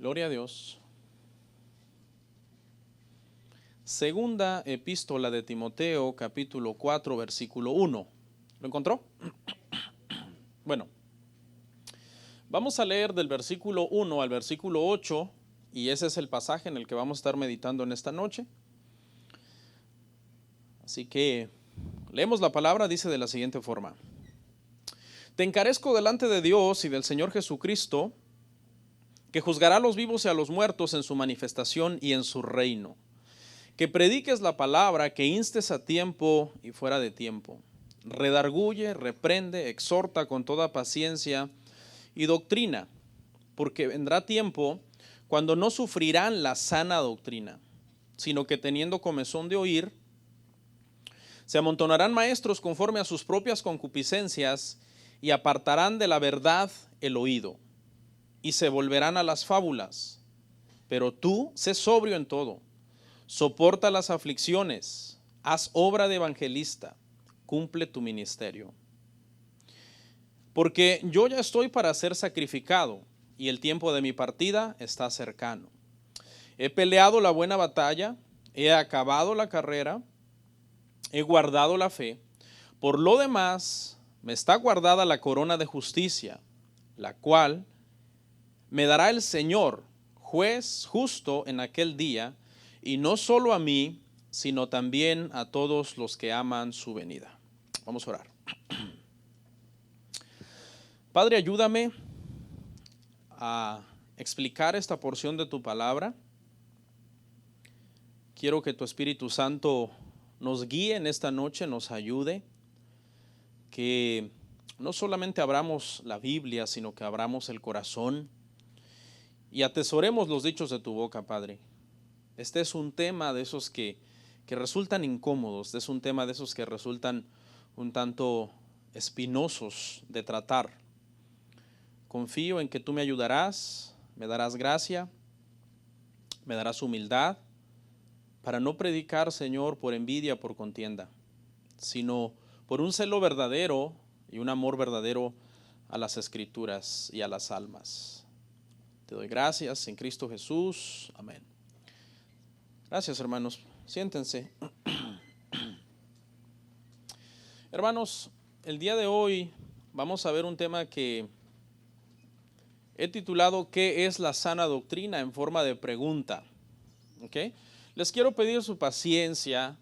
Gloria a Dios. Segunda epístola de Timoteo, capítulo 4, versículo 1. ¿Lo encontró? Bueno, vamos a leer del versículo 1 al versículo 8, y ese es el pasaje en el que vamos a estar meditando en esta noche. Así que leemos la palabra, dice de la siguiente forma: Te encarezco delante de Dios y del Señor Jesucristo, que juzgará a los vivos y a los muertos en su manifestación y en su reino. Que prediques la palabra, que instes a tiempo y fuera de tiempo. Redarguye, reprende, exhorta con toda paciencia y doctrina, porque vendrá tiempo cuando no sufrirán la sana doctrina, sino que teniendo comezón de oír, se amontonarán maestros conforme a sus propias concupiscencias y apartarán de la verdad el oído, y se volverán a las fábulas. Pero tú, sé sobrio en todo, soporta las aflicciones, haz obra de evangelista, cumple tu ministerio. Porque yo ya estoy para ser sacrificado, y el tiempo de mi partida está cercano. He peleado la buena batalla, he acabado la carrera, he guardado la fe. Por lo demás, me está guardada la corona de justicia, la cual me dará el Señor, juez justo en aquel día, y no solo a mí, sino también a todos los que aman su venida. Vamos a orar. Padre, ayúdame a explicar esta porción de tu palabra. Quiero que tu Espíritu Santo nos guíe en esta noche, nos ayude, que no solamente abramos la Biblia, sino que abramos el corazón y atesoremos los dichos de tu boca, Padre. Este es un tema de esos que resultan incómodos, es un tema de esos que resultan un tanto espinosos de tratar. Confío en que tú me ayudarás, me darás gracia, me darás humildad, para no predicar, Señor, por envidia, por contienda, sino por un celo verdadero y un amor verdadero a las Escrituras y a las almas. Te doy gracias en Cristo Jesús. Amén. Gracias, hermanos. Siéntense. Hermanos, el día de hoy vamos a ver un tema que he titulado ¿Qué es la sana doctrina?, en forma de pregunta. ¿Okay? Les quiero pedir su paciencia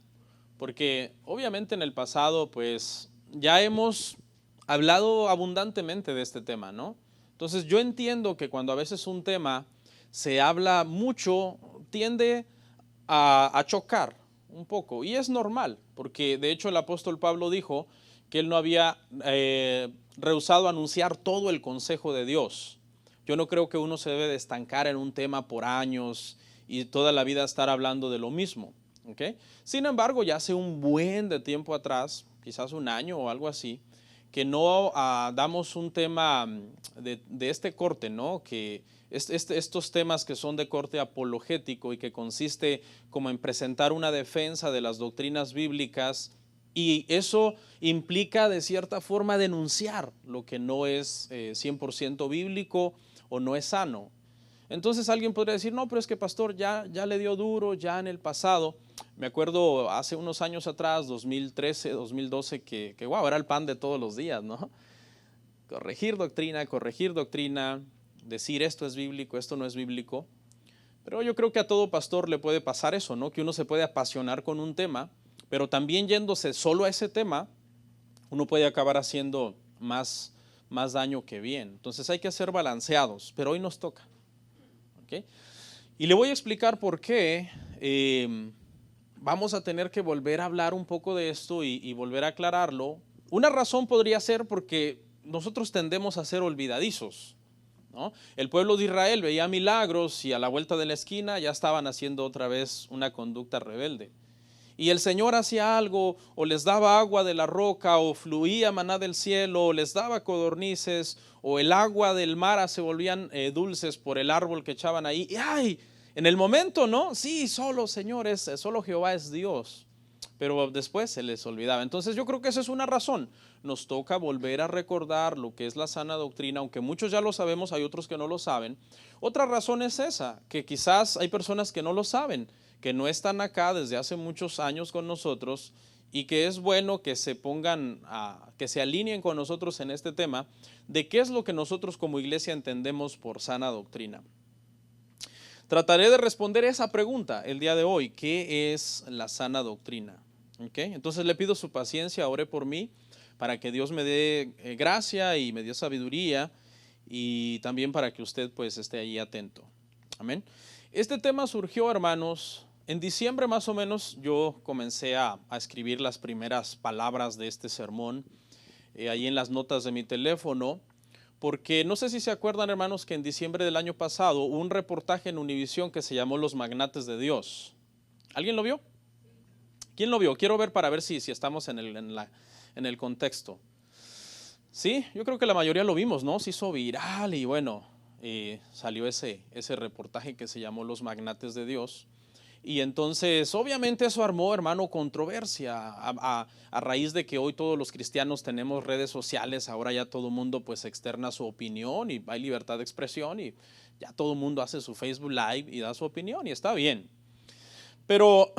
porque obviamente en el pasado pues ya hemos hablado abundantemente de este tema, ¿no? Entonces yo entiendo que cuando a veces un tema se habla mucho, tiende a chocar un poco, y es normal, porque de hecho el apóstol Pablo dijo que él no había rehusado anunciar todo el consejo de Dios. Yo no creo que uno se debe de estancar en un tema por años y toda la vida estar hablando de lo mismo, ¿okay? Sin embargo, ya hace un buen de tiempo atrás, quizás un año o algo así, que no damos un tema de este corte, ¿no? Que estos temas que son de corte apologético y que consiste como en presentar una defensa de las doctrinas bíblicas, y eso implica de cierta forma denunciar lo que no es 100% bíblico o no es sano. Entonces alguien podría decir, no, pero es que pastor, ya le dio duro, ya en el pasado. Me acuerdo hace unos años atrás, 2013, 2012, que wow, era el pan de todos los días, ¿no? Corregir doctrina, decir esto es bíblico, esto no es bíblico. Pero yo creo que a todo pastor le puede pasar eso, ¿no? Que uno se puede apasionar con un tema, pero también yéndose solo a ese tema, uno puede acabar haciendo más daño que bien. Entonces hay que ser balanceados, pero hoy nos toca. ¿Okay? Y le voy a explicar por qué vamos a tener que volver a hablar un poco de esto y volver a aclararlo. Una razón podría ser porque nosotros tendemos a ser olvidadizos, ¿no? El pueblo de Israel veía milagros y a la vuelta de la esquina ya estaban haciendo otra vez una conducta rebelde. Y el Señor hacía algo, o les daba agua de la roca, o fluía maná del cielo, o les daba codornices, o el agua del mar se volvían dulces por el árbol que echaban ahí. Y ¡ay! En el momento, ¿no? Sí, solo Jehová es Dios. Pero después se les olvidaba. Entonces yo creo que esa es una razón. nos toca volver a recordar lo que es la sana doctrina, aunque muchos ya lo sabemos, hay otros que no lo saben. Otra razón es esa, que quizás hay personas que no lo saben, que no están acá desde hace muchos años con nosotros y que es bueno que se pongan, que se alineen con nosotros en este tema de qué es lo que nosotros como iglesia entendemos por sana doctrina. Trataré de responder esa pregunta el día de hoy, ¿qué es la sana doctrina? ¿Okay? Entonces le pido su paciencia, ore por mí, para que Dios me dé gracia y me dé sabiduría y también para que usted pues esté ahí atento. Amén. Este tema surgió, hermanos, en diciembre más o menos yo comencé a escribir las primeras palabras de este sermón ahí en las notas de mi teléfono, porque no sé si se acuerdan, hermanos, que en diciembre del año pasado hubo un reportaje en Univisión que se llamó Los Magnates de Dios. ¿Alguien lo vio? ¿Quién lo vio? Quiero ver para ver si estamos en el contexto. Sí, yo creo que la mayoría lo vimos, ¿no? Se hizo viral y bueno, salió ese reportaje que se llamó Los Magnates de Dios. Y entonces, obviamente eso armó, hermano, controversia a raíz de que hoy todos los cristianos tenemos redes sociales, ahora ya todo el mundo pues externa su opinión y hay libertad de expresión y ya todo el mundo hace su Facebook Live y da su opinión y está bien. Pero,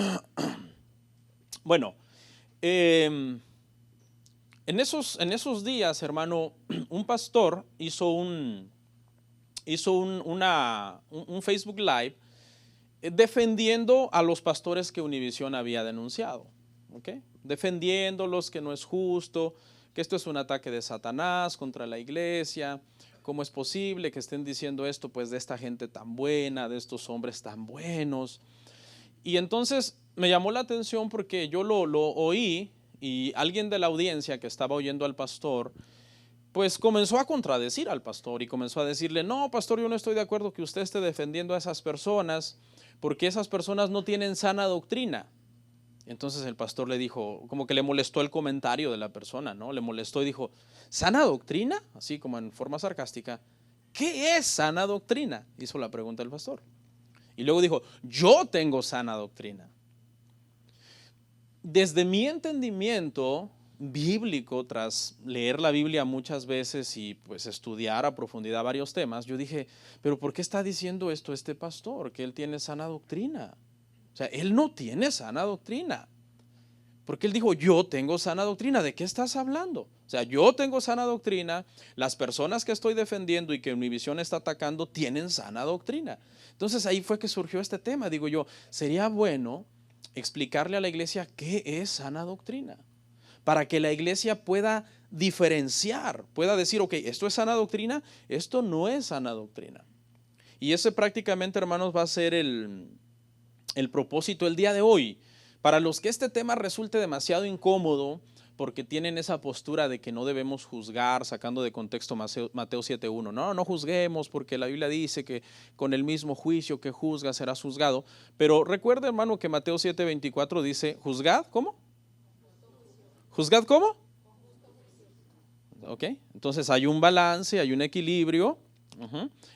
bueno, en esos días, hermano, un pastor hizo un Facebook Live defendiendo a los pastores que Univisión había denunciado, ¿okay? Defendiéndolos, que no es justo, que esto es un ataque de Satanás contra la iglesia, cómo es posible que estén diciendo esto pues de esta gente tan buena, de estos hombres tan buenos. Y entonces me llamó la atención porque yo lo oí y alguien de la audiencia que estaba oyendo al pastor pues comenzó a contradecir al pastor y comenzó a decirle, no, pastor, yo no estoy de acuerdo que usted esté defendiendo a esas personas porque esas personas no tienen sana doctrina. Entonces el pastor le dijo, como que le molestó el comentario de la persona, ¿no? Le molestó y dijo, ¿sana doctrina? Así como en forma sarcástica. ¿Qué es sana doctrina? Hizo la pregunta el pastor. Y luego dijo, yo tengo sana doctrina. Desde mi entendimiento bíblico, tras leer la Biblia muchas veces y pues estudiar a profundidad varios temas, yo dije, pero ¿por qué está diciendo esto este pastor? Que él tiene sana doctrina. O sea, él no tiene sana doctrina. Porque él dijo, yo tengo sana doctrina. ¿De qué estás hablando? O sea, yo tengo sana doctrina, las personas que estoy defendiendo y que Univisión está atacando tienen sana doctrina. Entonces ahí fue que surgió este tema. Digo yo, sería bueno explicarle a la iglesia qué es sana doctrina, para que la iglesia pueda diferenciar, pueda decir, ok, esto es sana doctrina, esto no es sana doctrina. Y ese prácticamente, hermanos, va a ser el propósito el día de hoy. Para los que este tema resulte demasiado incómodo, porque tienen esa postura de que no debemos juzgar, sacando de contexto Mateo 7:1. No juzguemos porque la Biblia dice que con el mismo juicio que juzga serás juzgado. Pero recuerda, hermano, que Mateo 7:24 dice, juzgad, ¿cómo? ¿Juzgad cómo? Ok, entonces hay un balance, hay un equilibrio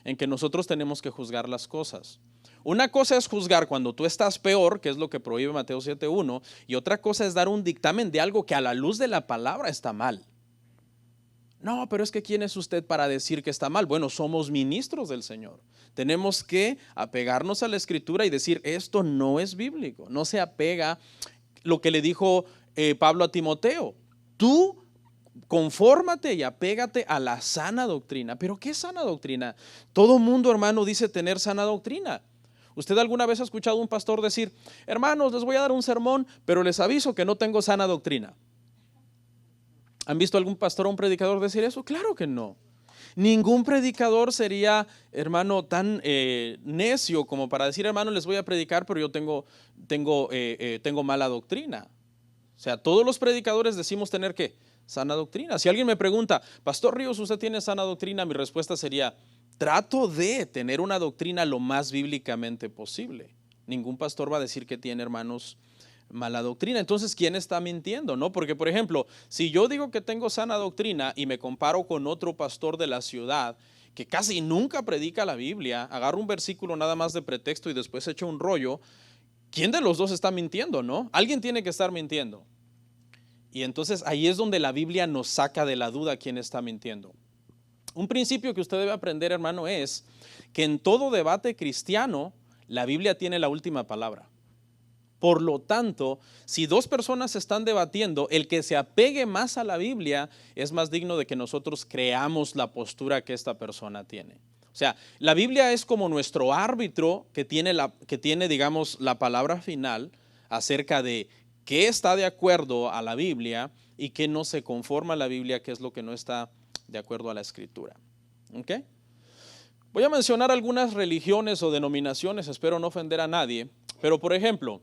en que nosotros tenemos que juzgar las cosas. Una cosa es juzgar cuando tú estás peor, que es lo que prohíbe Mateo 7:1, y otra cosa es dar un dictamen de algo que a la luz de la palabra está mal. No, pero es que ¿quién es usted para decir que está mal? Bueno, somos ministros del Señor. Tenemos que apegarnos a la Escritura y decir, esto no es bíblico. No se apega lo que le dijo Pablo a Timoteo. Tú confórmate y apégate a la sana doctrina. ¿Pero qué es sana doctrina? Todo mundo, hermano, dice tener sana doctrina. ¿Usted alguna vez ha escuchado a un pastor decir, hermanos, les voy a dar un sermón, pero les aviso que no tengo sana doctrina? ¿Han visto algún pastor o un predicador decir eso? Claro que no. Ningún predicador sería, hermano, tan necio como para decir, hermano, les voy a predicar, pero yo tengo mala doctrina. O sea, todos los predicadores decimos tener ¿qué? Sana doctrina. Si alguien me pregunta, Pastor Ríos, ¿usted tiene sana doctrina? Mi respuesta sería, trato de tener una doctrina lo más bíblicamente posible. Ningún pastor va a decir que tiene, hermanos, mala doctrina. Entonces, ¿quién está mintiendo? ¿No? Porque, por ejemplo, si yo digo que tengo sana doctrina y me comparo con otro pastor de la ciudad que casi nunca predica la Biblia, agarro un versículo nada más de pretexto y después echo un rollo, ¿quién de los dos está mintiendo, no? Alguien tiene que estar mintiendo. Y entonces ahí es donde la Biblia nos saca de la duda quién está mintiendo. Un principio que usted debe aprender, hermano, es que en todo debate cristiano, la Biblia tiene la última palabra. Por lo tanto, si dos personas están debatiendo, el que se apegue más a la Biblia es más digno de que nosotros creamos la postura que esta persona tiene. O sea, la Biblia es como nuestro árbitro que tiene, digamos, la palabra final acerca de qué está de acuerdo a la Biblia y qué no se conforma a la Biblia, qué es lo que no está de acuerdo a la Escritura. ¿Ok? Voy a mencionar algunas religiones o denominaciones, espero no ofender a nadie, pero por ejemplo,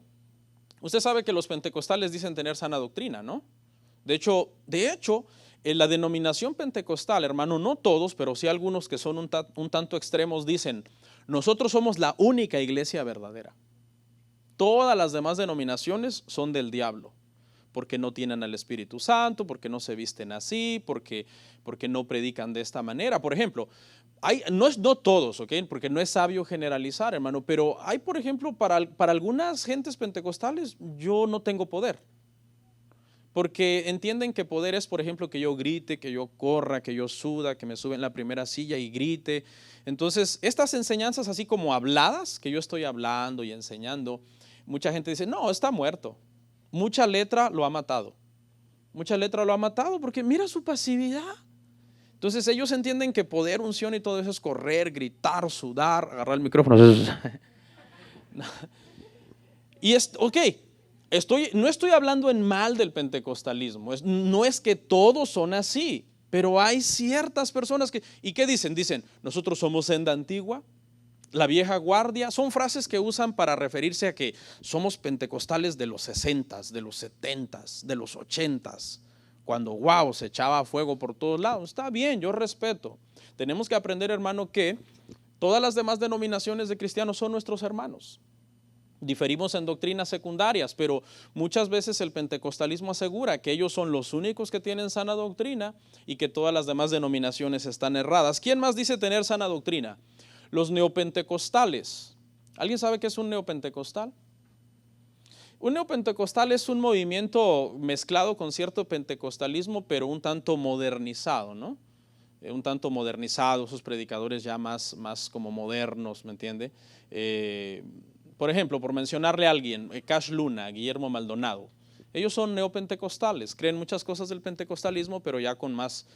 usted sabe que los pentecostales dicen tener sana doctrina, ¿no? De hecho, en la denominación pentecostal, hermano, no todos, pero sí algunos que son un tanto extremos, dicen, nosotros somos la única iglesia verdadera. Todas las demás denominaciones son del diablo, porque no tienen al Espíritu Santo, porque no se visten así, porque no predican de esta manera. Por ejemplo, no todos, ¿ok? Porque no es sabio generalizar, hermano, pero hay, por ejemplo, para algunas gentes pentecostales, yo no tengo poder. Porque entienden que poder es, por ejemplo, que yo grite, que yo corra, que yo suda, que me sube en la primera silla y grite. Entonces, estas enseñanzas así como habladas, que yo estoy hablando y enseñando, mucha gente dice, no, está muerto. Mucha letra lo ha matado. Mucha letra lo ha matado porque mira su pasividad. Entonces ellos entienden que poder, unción y todo eso es correr, gritar, sudar, agarrar el micrófono. Y ok, no estoy hablando en mal del pentecostalismo, no es que todos son así, pero hay ciertas personas ¿y qué dicen? Dicen, nosotros somos senda antigua, la vieja guardia. Son frases que usan para referirse a que somos pentecostales de los 60s, de los 70s, de los 80s, cuando wow, se echaba fuego por todos lados. Está bien, yo respeto. Tenemos que aprender, hermano, que todas las demás denominaciones de cristianos son nuestros hermanos. Diferimos en doctrinas secundarias, pero muchas veces el pentecostalismo asegura que ellos son los únicos que tienen sana doctrina y que todas las demás denominaciones están erradas. ¿Quién más dice tener sana doctrina? Los neopentecostales. ¿Alguien sabe qué es un neopentecostal? Un neopentecostal es un movimiento mezclado con cierto pentecostalismo, pero un tanto modernizado, ¿no? Un tanto modernizado, sus predicadores ya más como modernos, ¿me entiende? Por ejemplo, por mencionarle a alguien, Cash Luna, Guillermo Maldonado. Ellos son neopentecostales, creen muchas cosas del pentecostalismo, pero ya con más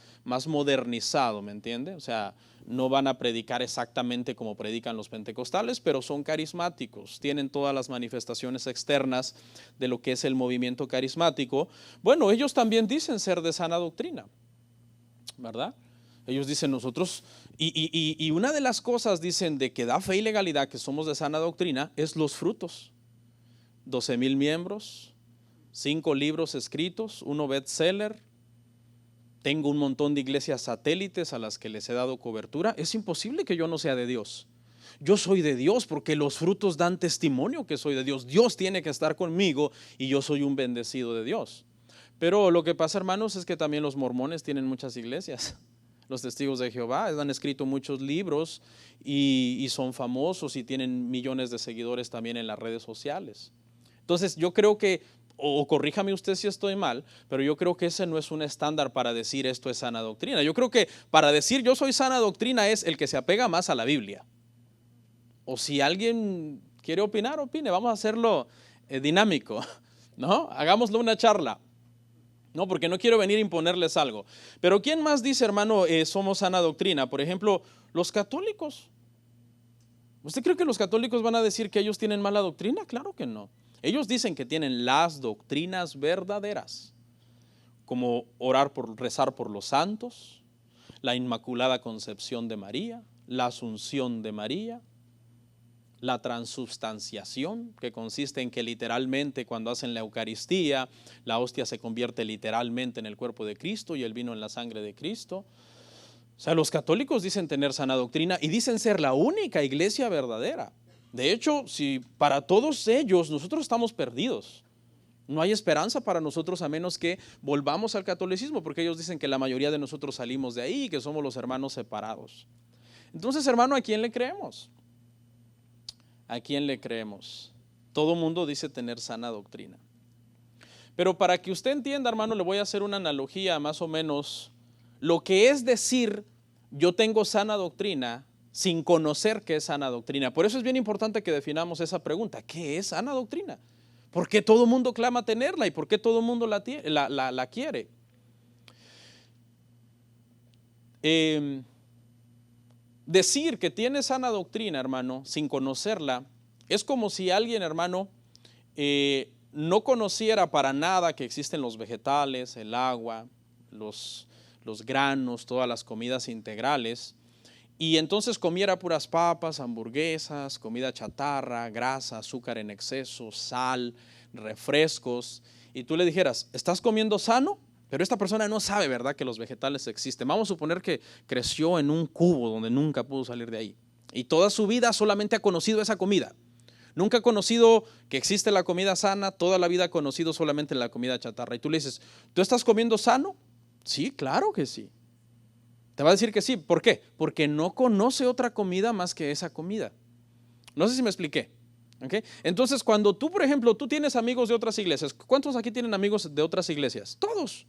modernizado, ¿me entiende? O sea, no van a predicar exactamente como predican los pentecostales, pero son carismáticos, tienen todas las manifestaciones externas de lo que es el movimiento carismático. Bueno, ellos también dicen ser de sana doctrina, ¿verdad? Ellos dicen nosotros, y una de las cosas dicen de que da fe y legalidad que somos de sana doctrina es los frutos. 12,000 miembros, 5 libros escritos, 1 bestseller. Tengo un montón de iglesias satélites a las que les he dado cobertura. Es imposible que yo no sea de Dios. Yo soy de Dios porque los frutos dan testimonio que soy de Dios. Dios tiene que estar conmigo y yo soy un bendecido de Dios. Pero lo que pasa, hermanos, es que también los mormones tienen muchas iglesias. Los testigos de Jehová han escrito muchos libros y son famosos y tienen millones de seguidores también en las redes sociales. Entonces yo creo que, o corríjame usted si estoy mal, pero yo creo que ese no es un estándar para decir esto es sana doctrina. Yo creo que para decir yo soy sana doctrina es el que se apega más a la Biblia. O si alguien quiere opinar, opine, vamos a hacerlo dinámico, ¿no? Hagámoslo una charla. No, porque no quiero venir a imponerles algo. Pero ¿quién más dice, hermano, somos sana doctrina? Por ejemplo, los católicos. ¿Usted cree que los católicos van a decir que ellos tienen mala doctrina? Claro que no. Ellos dicen que tienen las doctrinas verdaderas, como rezar por los santos, la Inmaculada Concepción de María, la Asunción de María, la transubstanciación, que consiste en que literalmente cuando hacen la Eucaristía, la hostia se convierte literalmente en el cuerpo de Cristo y el vino en la sangre de Cristo. O sea, los católicos dicen tener sana doctrina y dicen ser la única iglesia verdadera. De hecho, si para todos ellos nosotros estamos perdidos, no hay esperanza para nosotros a menos que volvamos al catolicismo, porque ellos dicen que la mayoría de nosotros salimos de ahí y que somos los hermanos separados. Entonces, hermano, ¿a quién le creemos? ¿A quién le creemos? Todo mundo dice tener sana doctrina. Pero para que usted entienda, hermano, le voy a hacer una analogía más o menos. Lo que es decir, yo tengo sana doctrina sin conocer qué es sana doctrina. Por eso es bien importante que definamos esa pregunta. ¿Qué es sana doctrina? ¿Por qué todo el mundo clama tenerla y por qué todo el mundo la quiere? Decir que tiene sana doctrina, hermano, sin conocerla, es como si alguien, hermano, no conociera para nada que existen los vegetales, el agua, los granos, todas las comidas integrales, y entonces comiera puras papas, hamburguesas, comida chatarra, grasa, azúcar en exceso, sal, refrescos, y tú le dijeras, ¿estás comiendo sano? Pero esta persona no sabe, ¿verdad?, que los vegetales existen. Vamos a suponer que creció en un cubo donde nunca pudo salir de ahí, y toda su vida solamente ha conocido esa comida. Nunca ha conocido que existe la comida sana, toda la vida ha conocido solamente la comida chatarra. Y tú le dices, ¿tú estás comiendo sano? Sí, claro que sí. Te va a decir que sí. ¿Por qué? Porque no conoce otra comida más que esa comida. No sé si me expliqué. ¿Okay? Entonces, cuando tú, por ejemplo, tú tienes amigos de otras iglesias, ¿cuántos aquí tienen amigos de otras iglesias? Todos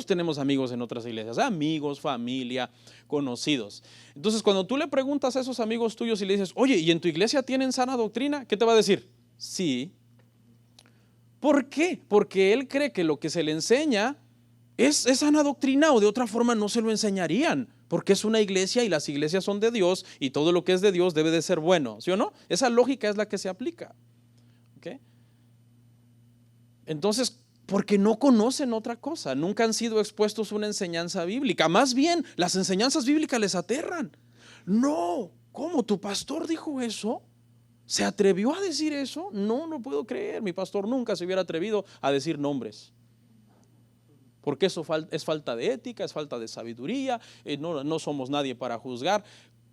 tenemos amigos en otras iglesias, amigos, familia, conocidos. Entonces, cuando tú le preguntas a esos amigos tuyos y le dices, oye, ¿y en tu iglesia tienen sana doctrina? ¿Qué te va a decir? Sí. ¿Por qué? Porque él cree que lo que se le enseña es sana doctrina, o de otra forma no se lo enseñarían, porque es una iglesia y las iglesias son de Dios y todo lo que es de Dios debe de ser bueno, ¿sí o no? Esa lógica es la que se aplica. ¿Okay? Entonces, porque no conocen otra cosa, nunca han sido expuestos a una enseñanza bíblica. Más bien, las enseñanzas bíblicas les aterran. No, ¿cómo? ¿Tu pastor dijo eso? ¿Se atrevió a decir eso? No, no puedo creer. Mi pastor nunca se hubiera atrevido a decir nombres. Porque eso es falta de ética, es falta de sabiduría, no somos nadie para juzgar.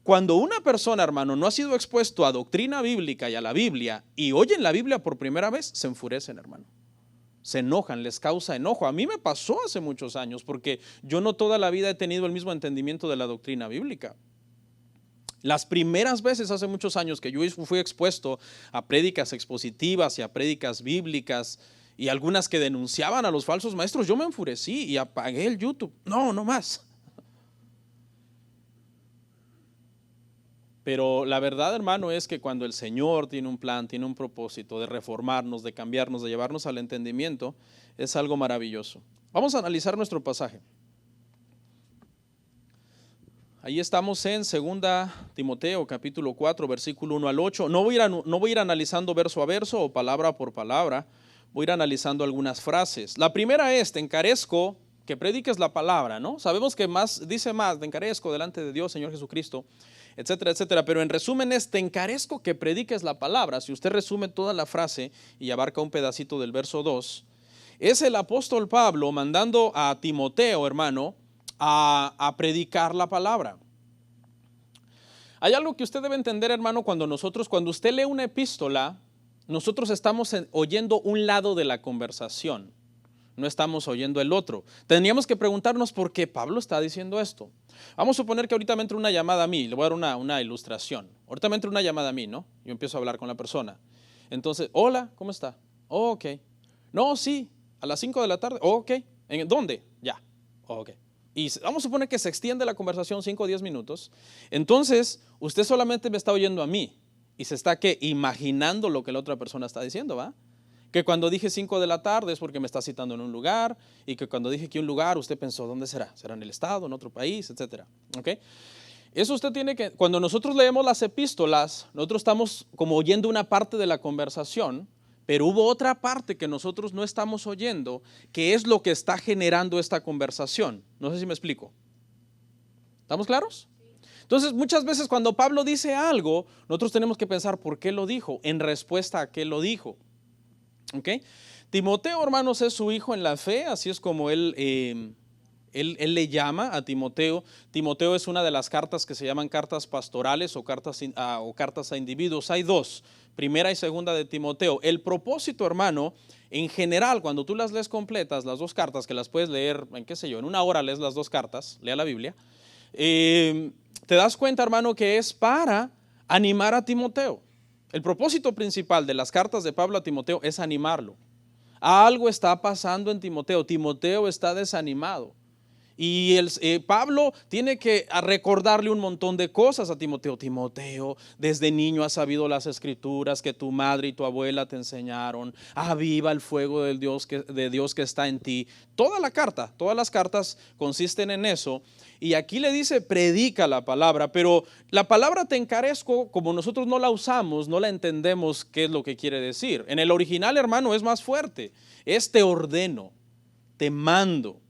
Cuando una persona, hermano, no ha sido expuesto a doctrina bíblica y a la Biblia y oyen la Biblia por primera vez, se enfurecen, hermano. Se enojan, les causa enojo. A mí me pasó hace muchos años porque yo no toda la vida he tenido el mismo entendimiento de la doctrina bíblica. Las primeras veces hace muchos años que yo fui expuesto a prédicas expositivas y a prédicas bíblicas y algunas que denunciaban a los falsos maestros, yo me enfurecí y apagué el YouTube. No más. Pero la verdad, hermano, es que cuando el Señor tiene un plan, tiene un propósito de reformarnos, de cambiarnos, de llevarnos al entendimiento, es algo maravilloso. Vamos a analizar nuestro pasaje. Ahí estamos en 2 Timoteo capítulo 4 versículo 1 al 8. No voy a ir analizando verso a verso o palabra por palabra, voy a ir analizando algunas frases. La primera es, te encarezco que prediques la palabra, ¿no? Sabemos que dice más, te encarezco delante de Dios, Señor Jesucristo, etcétera, etcétera. Pero en resumen es, te encarezco que prediques la palabra. Si usted resume toda la frase y abarca un pedacito del verso 2, es el apóstol Pablo mandando a Timoteo, hermano, a predicar la palabra. Hay algo que usted debe entender, hermano, cuando usted lee una epístola, nosotros estamos oyendo un lado de la conversación, no estamos oyendo el otro. Tendríamos que preguntarnos por qué Pablo está diciendo esto. Vamos a suponer que ahorita me entra una llamada a mí, le voy a dar una ilustración. Ahorita me entra una llamada a mí, ¿no? Yo empiezo a hablar con la persona. Entonces, hola, ¿cómo está? Oh, ok. No, sí, a las 5 de la tarde. Oh, ok. ¿En dónde? Ya. Oh, ok. Y vamos a suponer que se extiende la conversación 5 o 10 minutos. Entonces, usted solamente me está oyendo a mí y se está imaginando lo que la otra persona está diciendo, ¿va? Que cuando dije 5 de la tarde es porque me está citando en un lugar, y que cuando dije que un lugar usted pensó, ¿dónde será? ¿Será en el estado, en otro país, etcétera? ¿Ok? Eso usted tiene que, cuando nosotros leemos las epístolas, nosotros estamos como oyendo una parte de la conversación, pero hubo otra parte que nosotros no estamos oyendo, que es lo que está generando esta conversación. No sé si me explico. ¿Estamos claros? Entonces, muchas veces cuando Pablo dice algo, nosotros tenemos que pensar por qué lo dijo, en respuesta a qué lo dijo. ¿Ok? Timoteo, hermanos, es su hijo en la fe, así es como él le llama a Timoteo. Timoteo es una de las cartas que se llaman cartas pastorales o cartas a individuos. Hay dos, primera y segunda de Timoteo. El propósito, hermano, en general, cuando tú las lees completas, las dos cartas, que las puedes leer, en una hora lees las dos cartas, lea la Biblia, te das cuenta, hermano, que es para animar a Timoteo. El propósito principal de las cartas de Pablo a Timoteo es animarlo. Algo está pasando en Timoteo. Timoteo está desanimado. Y Pablo tiene que recordarle un montón de cosas a Timoteo. Timoteo, desde niño has sabido las escrituras que tu madre y tu abuela te enseñaron. Aviva el fuego de Dios que está en ti. Toda la carta, todas las cartas consisten en eso. Y aquí le dice, predica la palabra. Pero la palabra te encarezco, como nosotros no la usamos, no la entendemos qué es lo que quiere decir. En el original, hermano, es más fuerte. Es te ordeno, te mando.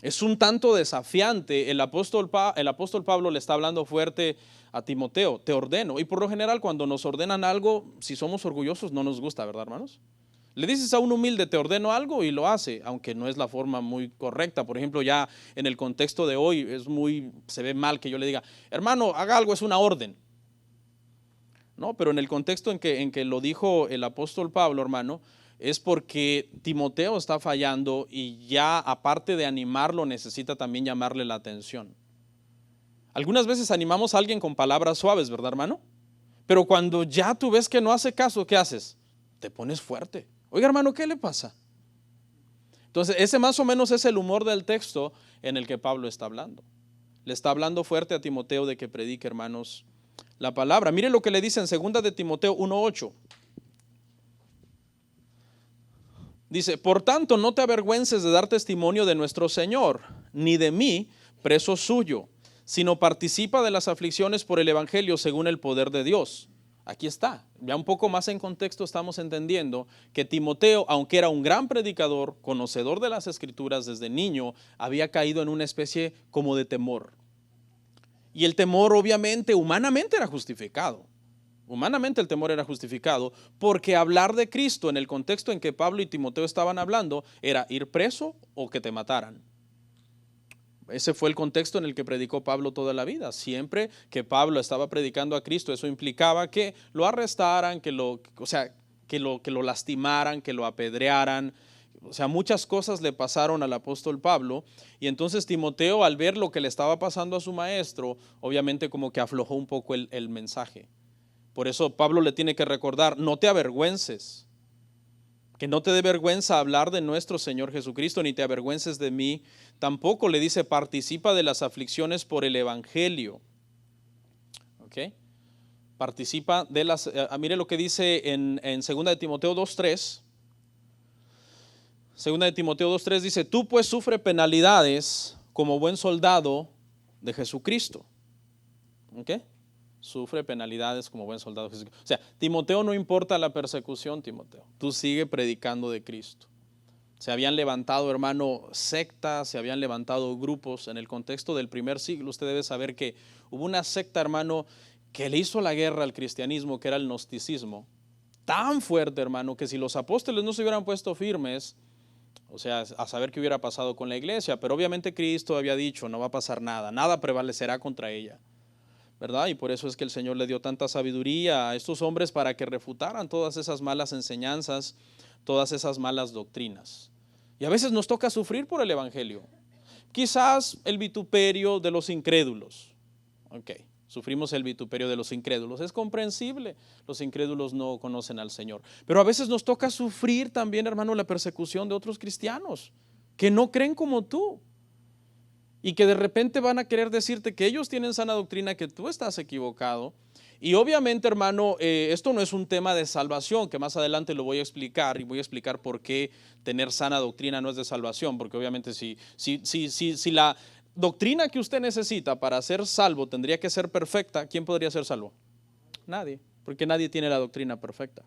Es un tanto desafiante. El apóstol Pablo le está hablando fuerte a Timoteo, te ordeno. Y por lo general cuando nos ordenan algo, si somos orgullosos no nos gusta, ¿verdad, hermanos? Le dices a un humilde, te ordeno algo y lo hace, aunque no es la forma muy correcta. Por ejemplo, ya en el contexto de hoy se ve mal que yo le diga, hermano, haga algo, es una orden. No, pero en el contexto en que lo dijo el apóstol Pablo, hermano, es porque Timoteo está fallando y ya aparte de animarlo necesita también llamarle la atención. Algunas veces animamos a alguien con palabras suaves, ¿verdad, hermano? Pero cuando ya tú ves que no hace caso, ¿qué haces? Te pones fuerte. Oiga, hermano, ¿qué le pasa? Entonces, ese más o menos es el humor del texto en el que Pablo está hablando. Le está hablando fuerte a Timoteo de que predique, hermanos, la palabra. Mire lo que le dice en 2 de Timoteo 1:8. Dice, por tanto, no te avergüences de dar testimonio de nuestro Señor, ni de mí, preso suyo, sino participa de las aflicciones por el evangelio según el poder de Dios. Aquí está, ya un poco más en contexto estamos entendiendo que Timoteo, aunque era un gran predicador, conocedor de las escrituras desde niño, había caído en una especie como de temor. Y el temor obviamente, humanamente era justificado. Humanamente el temor era justificado porque hablar de Cristo en el contexto en que Pablo y Timoteo estaban hablando era ir preso o que te mataran. Ese fue el contexto en el que predicó Pablo toda la vida. Siempre que Pablo estaba predicando a Cristo, eso implicaba que lo arrestaran, que lo lastimaran, que lo apedrearan. O sea, muchas cosas le pasaron al apóstol Pablo y entonces Timoteo, al ver lo que le estaba pasando a su maestro, obviamente como que aflojó un poco el mensaje. Por eso Pablo le tiene que recordar, no te avergüences, que no te dé vergüenza hablar de nuestro Señor Jesucristo, ni te avergüences de mí. Tampoco le dice, participa de las aflicciones por el evangelio. ¿Ok? Participa de las, mire lo que dice en 2 de Timoteo 2:3. 2 de Timoteo 2:3 dice, tú pues sufre penalidades como buen soldado de Jesucristo. ¿Ok? Sufre penalidades como buen soldado de Jesucristo. O sea, Timoteo, no importa la persecución, Timoteo, tú sigue predicando de Cristo. Se habían levantado, hermano, sectas, se habían levantado grupos en el contexto del primer siglo. Usted debe saber que hubo una secta, hermano, que le hizo la guerra al cristianismo, que era el gnosticismo. Tan fuerte, hermano, que si los apóstoles no se hubieran puesto firmes, o sea, a saber qué hubiera pasado con la iglesia. Pero obviamente Cristo había dicho, no va a pasar nada, nada prevalecerá contra ella, ¿verdad? Y por eso es que el Señor le dio tanta sabiduría a estos hombres para que refutaran todas esas malas enseñanzas, todas esas malas doctrinas. Y a veces nos toca sufrir por el evangelio. Quizás el vituperio de los incrédulos. Ok, sufrimos el vituperio de los incrédulos. Es comprensible, los incrédulos no conocen al Señor. Pero a veces nos toca sufrir también, hermano, la persecución de otros cristianos que no creen como tú. Y que de repente van a querer decirte que ellos tienen sana doctrina, que tú estás equivocado. Y obviamente, hermano, esto no es un tema de salvación, que más adelante lo voy a explicar y voy a explicar por qué tener sana doctrina no es de salvación, porque obviamente si la doctrina que usted necesita para ser salvo tendría que ser perfecta, ¿quién podría ser salvo? Nadie, porque nadie tiene la doctrina perfecta.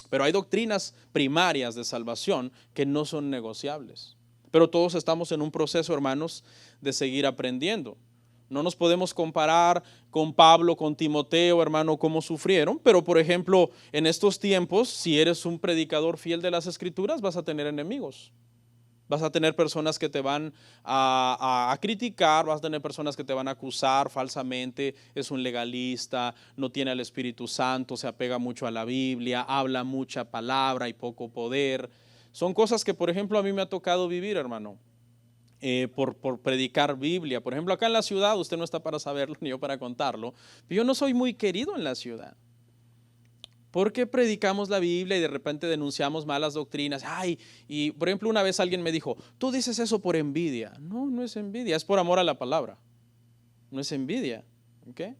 Pero hay doctrinas primarias de salvación que no son negociables. Pero todos estamos en un proceso, hermanos, de seguir aprendiendo. No nos podemos comparar con Pablo, con Timoteo, hermano, cómo sufrieron. Pero, por ejemplo, en estos tiempos, si eres un predicador fiel de las Escrituras, vas a tener enemigos. Vas a tener personas que te van a criticar, vas a tener personas que te van a acusar falsamente, es un legalista, no tiene al Espíritu Santo, se apega mucho a la Biblia, habla mucha palabra y poco poder. Son cosas que, por ejemplo, a mí me ha tocado vivir, hermano, por predicar Biblia. Por ejemplo, acá en la ciudad, usted no está para saberlo ni yo para contarlo, pero yo no soy muy querido en la ciudad. Porque predicamos la Biblia y de repente denunciamos malas doctrinas. Ay, y por ejemplo, una vez alguien me dijo, tú dices eso por envidia. No, no es envidia, es por amor a la palabra. No es envidia. ¿Okay?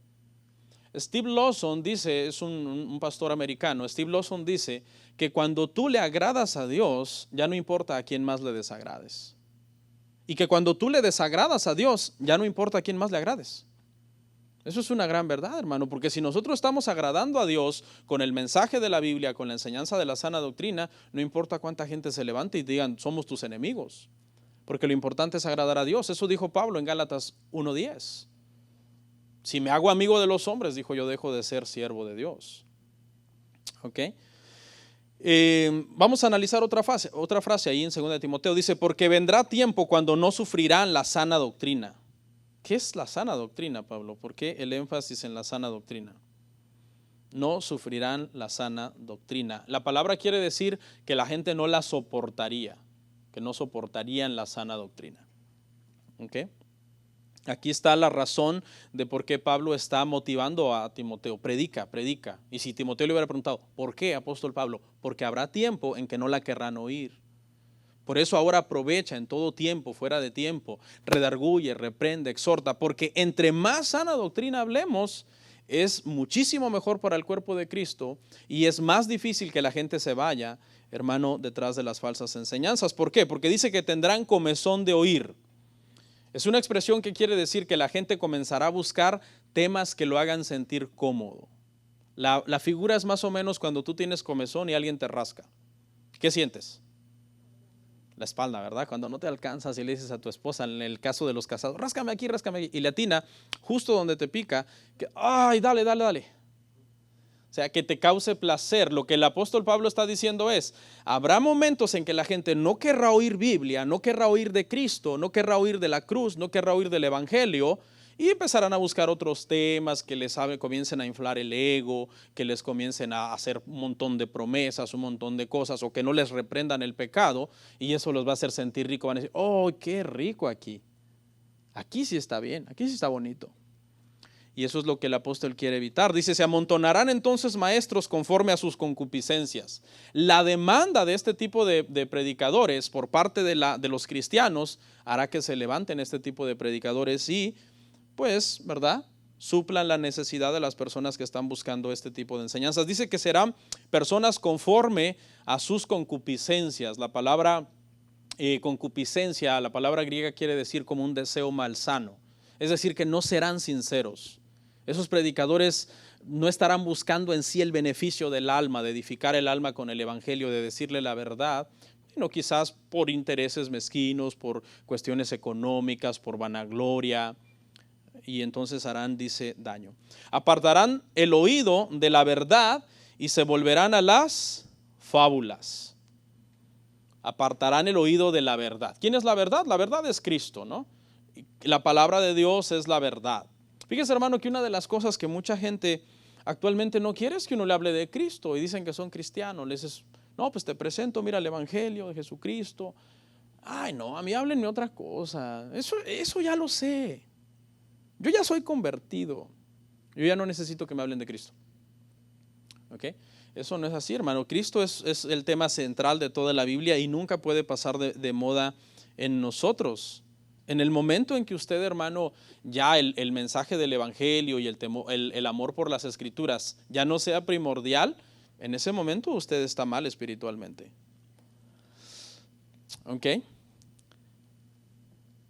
Steve Lawson dice, es un pastor americano, Steve Lawson dice que cuando tú le agradas a Dios, ya no importa a quién más le desagrades. Y que cuando tú le desagradas a Dios, ya no importa a quién más le agrades. Eso es una gran verdad, hermano, porque si nosotros estamos agradando a Dios con el mensaje de la Biblia, con la enseñanza de la sana doctrina, no importa cuánta gente se levante y digan, somos tus enemigos, porque lo importante es agradar a Dios. Eso dijo Pablo en Gálatas 1:10. Si me hago amigo de los hombres, dijo, yo dejo de ser siervo de Dios. ¿Ok? Vamos a analizar otra frase ahí en 2 Timoteo. Dice, porque vendrá tiempo cuando no sufrirán la sana doctrina. ¿Qué es la sana doctrina, Pablo? ¿Por qué el énfasis en la sana doctrina? No sufrirán la sana doctrina. La palabra quiere decir que la gente no la soportaría, que no soportarían la sana doctrina. ¿Ok? Aquí está la razón de por qué Pablo está motivando a Timoteo. Predica, predica. Y si Timoteo le hubiera preguntado, ¿por qué, apóstol Pablo? Porque habrá tiempo en que no la querrán oír. Por eso ahora aprovecha en todo tiempo, fuera de tiempo, redarguye, reprende, exhorta, porque entre más sana doctrina hablemos, es muchísimo mejor para el cuerpo de Cristo y es más difícil que la gente se vaya, hermano, detrás de las falsas enseñanzas. ¿Por qué? Porque dice que tendrán comezón de oír. Es una expresión que quiere decir que la gente comenzará a buscar temas que lo hagan sentir cómodo. La figura es más o menos cuando tú tienes comezón y alguien te rasca. ¿Qué sientes? La espalda, ¿verdad? Cuando no te alcanzas y le dices a tu esposa, en el caso de los casados, ráscame aquí, y le atina justo donde te pica, que, ay, dale. O sea, que te cause placer. Lo que el apóstol Pablo está diciendo es, habrá momentos en que la gente no querrá oír Biblia, no querrá oír de Cristo, no querrá oír de la cruz, no querrá oír del Evangelio, y empezarán a buscar otros temas que les comiencen a inflar el ego, que les comiencen a hacer un montón de promesas, un montón de cosas, o que no les reprendan el pecado, y eso los va a hacer sentir rico. Van a decir, oh, qué rico aquí. Aquí sí está bien, aquí sí está bonito. Y eso es lo que el apóstol quiere evitar. Dice, se amontonarán entonces maestros conforme a sus concupiscencias. La demanda de este tipo de predicadores por parte de los cristianos hará que se levanten este tipo de predicadores y, pues, ¿verdad?, suplan la necesidad de las personas que están buscando este tipo de enseñanzas. Dice que serán personas conforme a sus concupiscencias. La palabra concupiscencia, la palabra griega quiere decir como un deseo malsano. Es decir, que no serán sinceros. Esos predicadores no estarán buscando en sí el beneficio del alma, de edificar el alma con el evangelio, de decirle la verdad, sino quizás por intereses mezquinos, por cuestiones económicas, por vanagloria, y entonces harán, dice, daño. Apartarán el oído de la verdad y se volverán a las fábulas. Apartarán el oído de la verdad. ¿Quién es la verdad? La verdad es Cristo, ¿no? La palabra de Dios es la verdad. Fíjese, hermano, que una de las cosas que mucha gente actualmente no quiere es que uno le hable de Cristo y dicen que son cristianos. Les dices, no, pues te presento, mira el evangelio de Jesucristo. Ay, no, a mí háblenme otra cosa. Eso ya lo sé. Yo ya soy convertido. Yo ya no necesito que me hablen de Cristo. ¿Ok? Eso no es así, hermano. Cristo es el tema central de toda la Biblia y nunca puede pasar de moda en nosotros. En el momento en que usted, hermano, ya el mensaje del evangelio y el amor por las escrituras ya no sea primordial, en ese momento usted está mal espiritualmente. ¿Ok?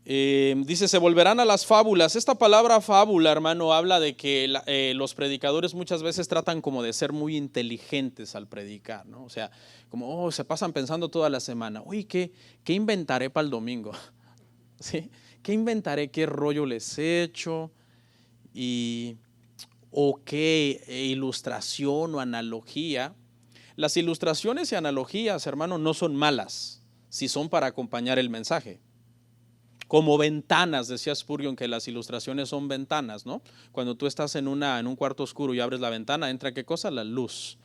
Dice, se volverán a las fábulas. Esta palabra fábula, hermano, habla de que los predicadores muchas veces tratan como de ser muy inteligentes al predicar, ¿no? O sea, como, se pasan pensando toda la semana, uy, ¿qué inventaré para el domingo? ¿Sí? ¿Qué inventaré? ¿Qué rollo les echo? ¿O qué ilustración o analogía? Las ilustraciones y analogías, hermano, no son malas si son para acompañar el mensaje. Como ventanas, decía Spurgeon que las ilustraciones son ventanas, ¿no? Cuando tú estás en un cuarto oscuro y abres la ventana, ¿entra qué cosa? La luz.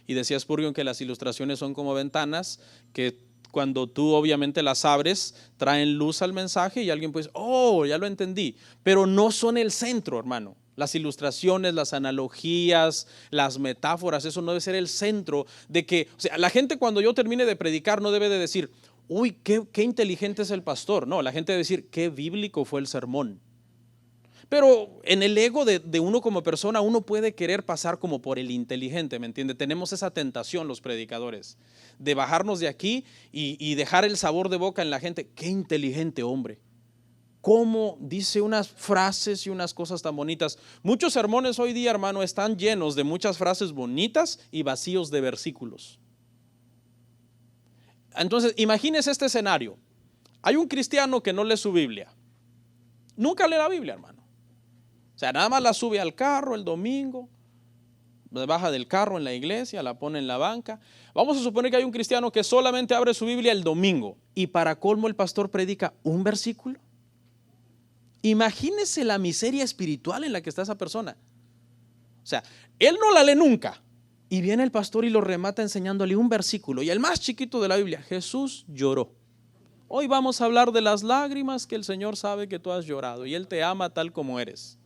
Y decía Spurgeon que las ilustraciones son como ventanas que cuando tú obviamente las abres, traen luz al mensaje y alguien pues, oh, ya lo entendí. Pero no son el centro, hermano. Las ilustraciones, las analogías, las metáforas, eso no debe ser el centro de que, o sea, la gente cuando yo termine de predicar no debe de decir, uy, qué inteligente es el pastor. No, la gente debe decir, qué bíblico fue el sermón. Pero en el ego de uno como persona, uno puede querer pasar como por el inteligente, ¿me entiende? Tenemos esa tentación los predicadores, de bajarnos de aquí y dejar el sabor de boca en la gente. Qué inteligente hombre. Cómo dice unas frases y unas cosas tan bonitas. Muchos sermones hoy día, hermano, están llenos de muchas frases bonitas y vacíos de versículos. Entonces, imagínese este escenario. Hay un cristiano que no lee su Biblia. Nunca lee la Biblia, hermano. O sea, nada más la sube al carro el domingo, baja del carro en la iglesia, la pone en la banca. Vamos a suponer que hay un cristiano que solamente abre su Biblia el domingo y para colmo el pastor predica un versículo. Imagínese la miseria espiritual en la que está esa persona. O sea, él no la lee nunca. Y viene el pastor y lo remata enseñándole un versículo. Y el más chiquito de la Biblia, Jesús lloró. Hoy vamos a hablar de las lágrimas que el Señor sabe que tú has llorado. Y Él te ama tal como eres.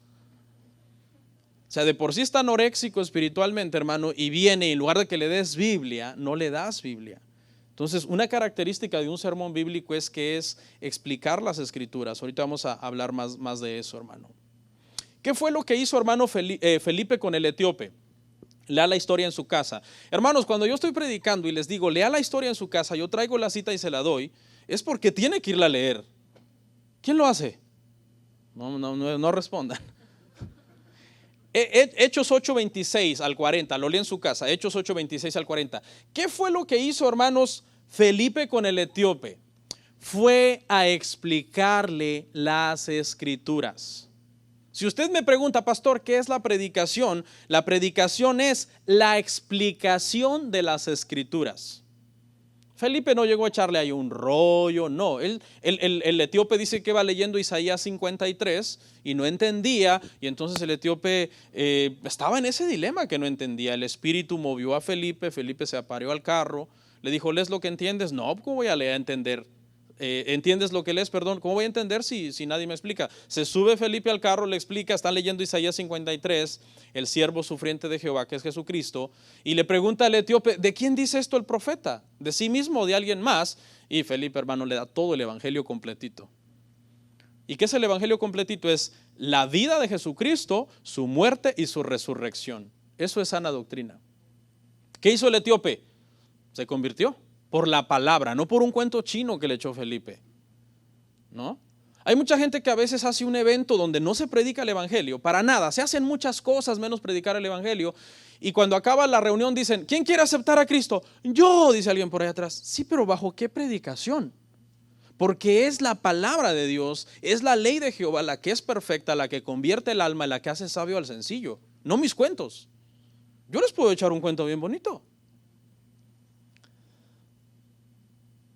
O sea, de por sí está anoréxico espiritualmente, hermano. Y viene y en lugar de que le des Biblia, no le das Biblia. Entonces, una característica de un sermón bíblico es que es explicar las escrituras. Ahorita vamos a hablar más de eso, hermano. ¿Qué fue lo que hizo hermano Felipe con el etíope? Lea la historia en su casa. Hermanos, cuando yo estoy predicando y les digo, lea la historia en su casa, yo traigo la cita y se la doy, es porque tiene que irla a leer. ¿Quién lo hace? No respondan. Hechos 8:26 al 40, lo lee en su casa, Hechos 8:26 al 40. ¿Qué fue lo que hizo, hermanos, Felipe con el etíope? Fue a explicarle las escrituras. Si usted me pregunta, pastor, ¿qué es la predicación? La predicación es la explicación de las escrituras. Felipe no llegó a echarle ahí un rollo, no. El etíope dice que va leyendo Isaías 53 y no entendía, y entonces el etíope estaba en ese dilema que no entendía. El espíritu movió a Felipe, Felipe se apareó al carro, le dijo, ¿lees lo que entiendes? No, ¿cómo voy a leer a entender? ¿Entiendes lo que lees? Perdón, ¿cómo voy a entender si nadie me explica? Se sube Felipe al carro, le explica, están leyendo Isaías 53, el siervo sufriente de Jehová, que es Jesucristo, y le pregunta al etíope, ¿de quién dice esto el profeta? ¿De sí mismo o de alguien más? Y Felipe, hermano, le da todo el evangelio completito. ¿Y qué es el evangelio completito? Es la vida de Jesucristo, su muerte y su resurrección. Eso es sana doctrina. ¿Qué hizo el etíope? Se convirtió. Por la palabra, no por un cuento chino que le echó Felipe, ¿no? Hay mucha gente que a veces hace un evento donde no se predica el evangelio, para nada, se hacen muchas cosas menos predicar el evangelio, y cuando acaba la reunión dicen, ¿quién quiere aceptar a Cristo? Yo, dice alguien por ahí atrás. Sí, pero ¿bajo qué predicación? Porque es la palabra de Dios, es la ley de Jehová la que es perfecta, la que convierte el alma, la que hace sabio al sencillo, no mis cuentos. Yo les puedo echar un cuento bien bonito.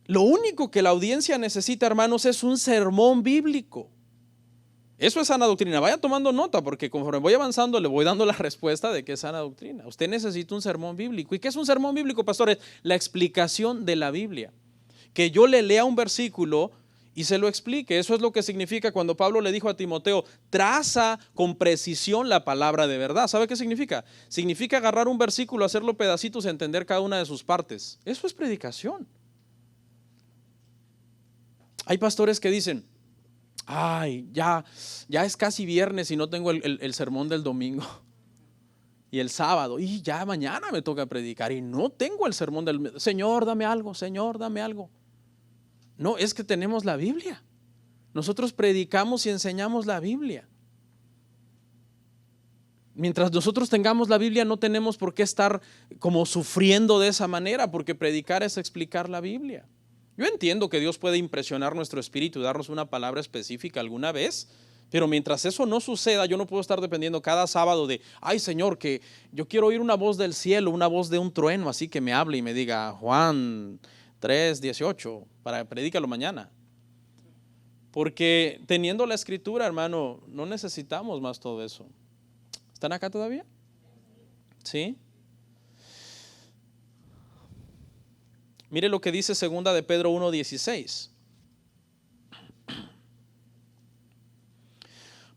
Lo único que la audiencia necesita, hermanos, es un sermón bíblico. Eso es sana doctrina. Vaya tomando nota porque conforme voy avanzando le voy dando la respuesta de qué es sana doctrina. Usted necesita un sermón bíblico. ¿Y qué es un sermón bíblico, pastores? La explicación de la Biblia. Que yo le lea un versículo y se lo explique. Eso es lo que significa cuando Pablo le dijo a Timoteo, traza con precisión la palabra de verdad. ¿Sabe qué significa? Significa agarrar un versículo, hacerlo pedacitos y entender cada una de sus partes. Eso es predicación. Hay pastores que dicen, ay, ya es casi viernes y no tengo el sermón del domingo y el sábado, y ya mañana me toca predicar y no tengo el sermón del Señor, dame algo, Señor, dame algo. No, es que tenemos la Biblia. Nosotros predicamos y enseñamos la Biblia. Mientras nosotros tengamos la Biblia no tenemos por qué estar como sufriendo de esa manera, porque predicar es explicar la Biblia. Yo entiendo que Dios puede impresionar nuestro espíritu y darnos una palabra específica alguna vez, pero mientras eso no suceda, yo no puedo estar dependiendo cada sábado de, ay Señor, que yo quiero oír una voz del cielo, una voz de un trueno, así que me hable y me diga, Juan 3:18, para predícalo mañana. Porque teniendo la escritura, hermano, no necesitamos más todo eso. ¿Están acá todavía? ¿Sí? Mire lo que dice segunda de Pedro 1:16.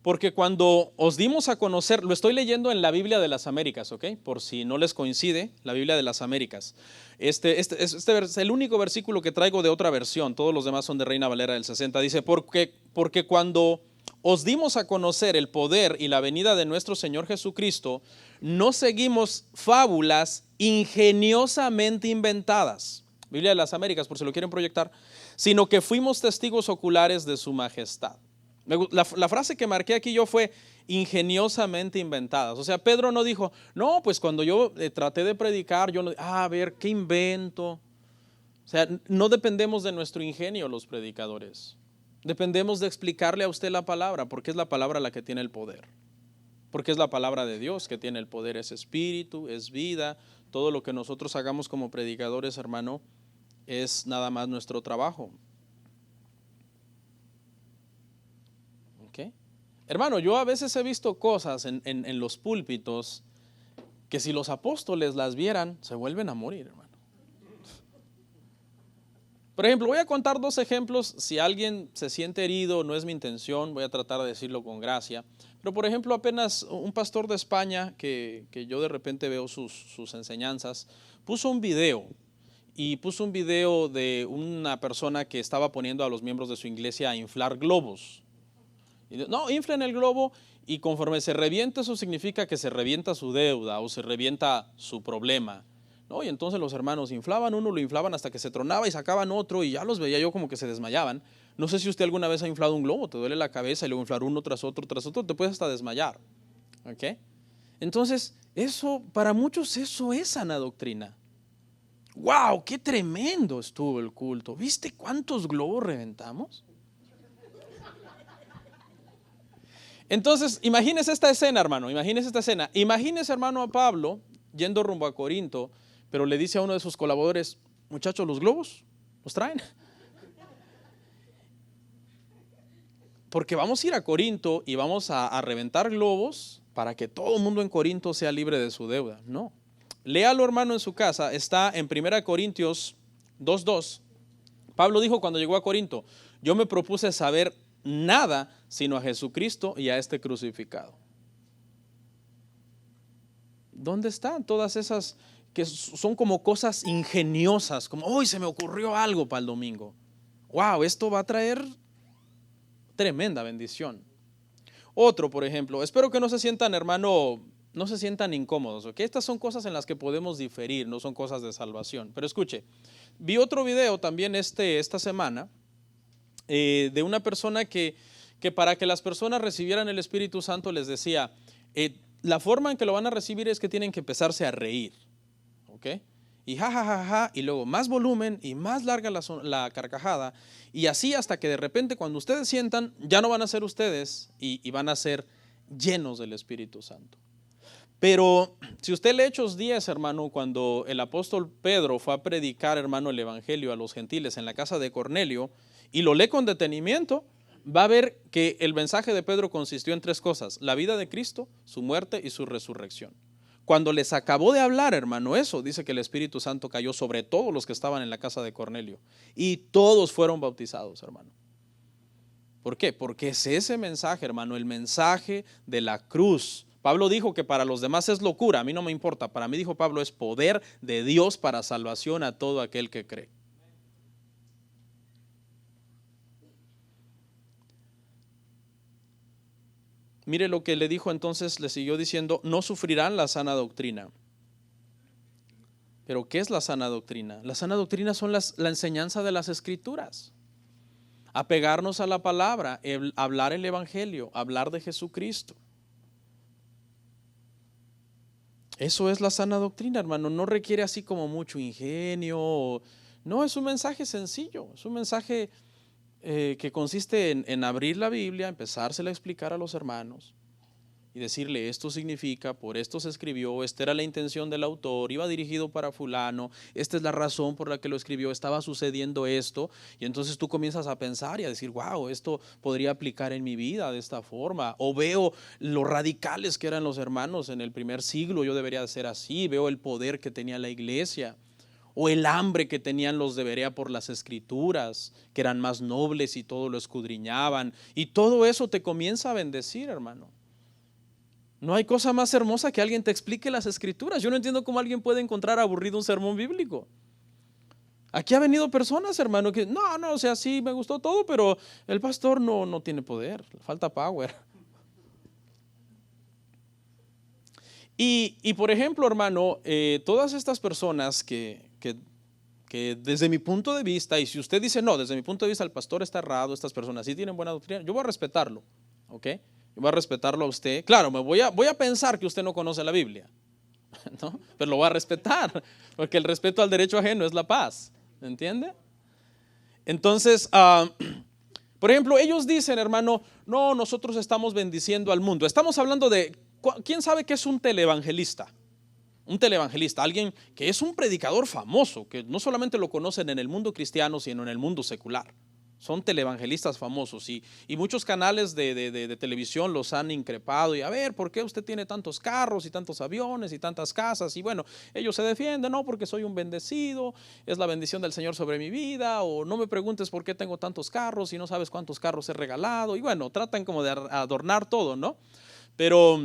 porque cuando os dimos a conocer, lo estoy leyendo en la Biblia de las Américas, ¿ok? Por si no les coincide, la Biblia de las Américas. Este es el único versículo que traigo de otra versión, todos los demás son de Reina Valera del 60. Dice, porque cuando os dimos a conocer el poder y la venida de nuestro Señor Jesucristo, no seguimos fábulas ingeniosamente inventadas, Biblia de las Américas, por si lo quieren proyectar, sino que fuimos testigos oculares de su majestad. La frase que marqué aquí yo fue ingeniosamente inventadas. O sea, Pedro no dijo, no, pues cuando yo traté de predicar, yo no, a ver, ¿qué invento? O sea, no dependemos de nuestro ingenio los predicadores. Dependemos de explicarle a usted la palabra, porque es la palabra la que tiene el poder. Porque es la palabra de Dios que tiene el poder, es espíritu, es vida. Todo lo que nosotros hagamos como predicadores, hermano, es nada más nuestro trabajo. ¿Okay? Hermano, yo a veces he visto cosas en los púlpitos que si los apóstoles las vieran, se vuelven a morir, hermano. Por ejemplo, voy a contar 2 ejemplos. Si alguien se siente herido, no es mi intención, voy a tratar de decirlo con gracia. Pero por ejemplo, apenas un pastor de España, que yo de repente veo sus enseñanzas, puso un video. Y puso un video de una persona que estaba poniendo a los miembros de su iglesia a inflar globos. No, inflen el globo y conforme se revienta, eso significa que se revienta su deuda o se revienta su problema. ¿No? Y entonces los hermanos inflaban uno, lo inflaban hasta que se tronaba y sacaban otro y ya los veía yo como que se desmayaban. No sé si usted alguna vez ha inflado un globo, te duele la cabeza y luego inflar uno tras otro, te puedes hasta desmayar. ¿Okay? Entonces, eso, para muchos eso es sana doctrina. ¡Wow! ¡Qué tremendo estuvo el culto! ¿Viste cuántos globos reventamos? Entonces, imagínese esta escena, hermano, imagínese esta escena. Imagínese, hermano, a Pablo yendo rumbo a Corinto, pero le dice a uno de sus colaboradores, muchachos, los globos, ¿los traen? Porque vamos a ir a Corinto y vamos a reventar globos para que todo el mundo en Corinto sea libre de su deuda. No. Léalo, hermano, en su casa. Está en 1 Corintios 2:2. Pablo dijo cuando llegó a Corinto, yo me propuse saber nada sino a Jesucristo y a este crucificado. ¿Dónde están todas esas que son como cosas ingeniosas? Como, hoy se me ocurrió algo para el domingo. Wow, esto va a traer tremenda bendición. Otro, por ejemplo, espero que no se sientan, hermano, no se sientan incómodos, ¿ok? Estas son cosas en las que podemos diferir, no son cosas de salvación. Pero escuche, vi otro video también esta semana de una persona que para que las personas recibieran el Espíritu Santo les decía, la forma en que lo van a recibir es que tienen que empezarse a reír, ¿ok? Y ja, y luego más volumen y más larga la carcajada, y así hasta que de repente cuando ustedes sientan, ya no van a ser ustedes y van a ser llenos del Espíritu Santo. Pero si usted lee Hechos 10, hermano, cuando el apóstol Pedro fue a predicar, hermano, el evangelio a los gentiles en la casa de Cornelio, y lo lee con detenimiento, va a ver que el mensaje de Pedro consistió en 3 cosas: la vida de Cristo, su muerte y su resurrección. Cuando les acabó de hablar, hermano, eso, dice que el Espíritu Santo cayó sobre todos los que estaban en la casa de Cornelio y todos fueron bautizados, hermano. ¿Por qué? Porque es ese mensaje, hermano, el mensaje de la cruz. Pablo dijo que para los demás es locura, a mí no me importa. Para mí, dijo Pablo, es poder de Dios para salvación a todo aquel que cree. Mire lo que le dijo entonces, le siguió diciendo, no sufrirán la sana doctrina. ¿Pero qué es la sana doctrina? La sana doctrina son la enseñanza de las Escrituras. Apegarnos a la palabra, hablar el evangelio, hablar de Jesucristo. Eso es la sana doctrina, hermano. No requiere así como mucho ingenio. No, es un mensaje sencillo. Es un mensaje que consiste en abrir la Biblia, empezársela a explicar a los hermanos y decirle esto significa, por esto se escribió, esta era la intención del autor, iba dirigido para fulano, esta es la razón por la que lo escribió, estaba sucediendo esto, y entonces tú comienzas a pensar y a decir, wow, esto podría aplicar en mi vida de esta forma, o veo lo radicales que eran los hermanos en el primer siglo, yo debería ser así, veo el poder que tenía la iglesia, o el hambre que tenían los de Berea por las escrituras, que eran más nobles y todo lo escudriñaban, y todo eso te comienza a bendecir, hermano. No hay cosa más hermosa que alguien te explique las escrituras. Yo no entiendo cómo alguien puede encontrar aburrido un sermón bíblico. Aquí ha venido personas, hermano, que no, o sea, sí me gustó todo, pero el pastor no tiene poder, falta power. Y por ejemplo, hermano, todas estas personas que desde mi punto de vista, y si usted dice no, desde mi punto de vista el pastor está errado, estas personas sí tienen buena doctrina, yo voy a respetarlo, ¿ok? Yo voy a respetarlo a usted. Claro, voy a pensar que usted no conoce la Biblia, ¿no? Pero lo voy a respetar, porque el respeto al derecho ajeno es la paz, ¿entiende? Entonces, por ejemplo, ellos dicen, hermano, no, nosotros estamos bendiciendo al mundo. Estamos hablando de, ¿quién sabe qué es un televangelista? Un televangelista, alguien que es un predicador famoso, que no solamente lo conocen en el mundo cristiano, sino en el mundo secular. Son televangelistas famosos y muchos canales de televisión los han increpado y a ver, ¿por qué usted tiene tantos carros y tantos aviones y tantas casas? Y bueno, ellos se defienden, no, porque soy un bendecido, es la bendición del Señor sobre mi vida, o no me preguntes por qué tengo tantos carros y no sabes cuántos carros he regalado. Y bueno, tratan como de adornar todo, ¿no? Pero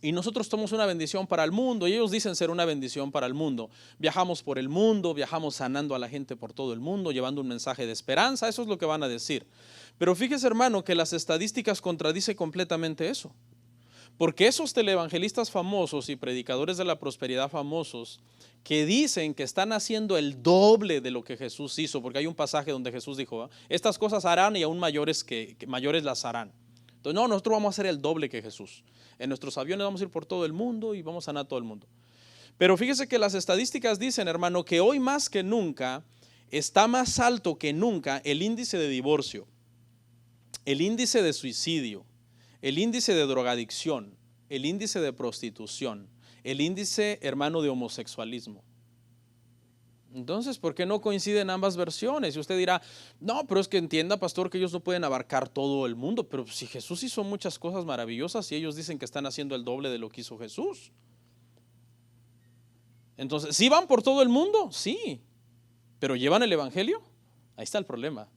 y nosotros somos una bendición para el mundo, y ellos dicen ser una bendición para el mundo. Viajamos por el mundo, viajamos sanando a la gente por todo el mundo, llevando un mensaje de esperanza, eso es lo que van a decir. Pero fíjese, hermano, que las estadísticas contradicen completamente eso. Porque esos televangelistas famosos y predicadores de la prosperidad famosos, que dicen que están haciendo el doble de lo que Jesús hizo, porque hay un pasaje donde Jesús dijo, estas cosas harán y aún mayores mayores las harán. Entonces, no, nosotros vamos a hacer el doble que Jesús. En nuestros aviones vamos a ir por todo el mundo y vamos a sanar a todo el mundo. Pero fíjese que las estadísticas dicen, hermano, que hoy más que nunca está más alto que nunca el índice de divorcio, el índice de suicidio, el índice de drogadicción, el índice de prostitución, el índice, hermano, de homosexualismo. Entonces, ¿por qué no coinciden ambas versiones? Y usted dirá, no, pero es que entienda, pastor, que ellos no pueden abarcar todo el mundo. Pero si Jesús hizo muchas cosas maravillosas y ellos dicen que están haciendo el doble de lo que hizo Jesús. Entonces, ¿sí van por todo el mundo? Sí. ¿Pero llevan el evangelio? Ahí está el problema.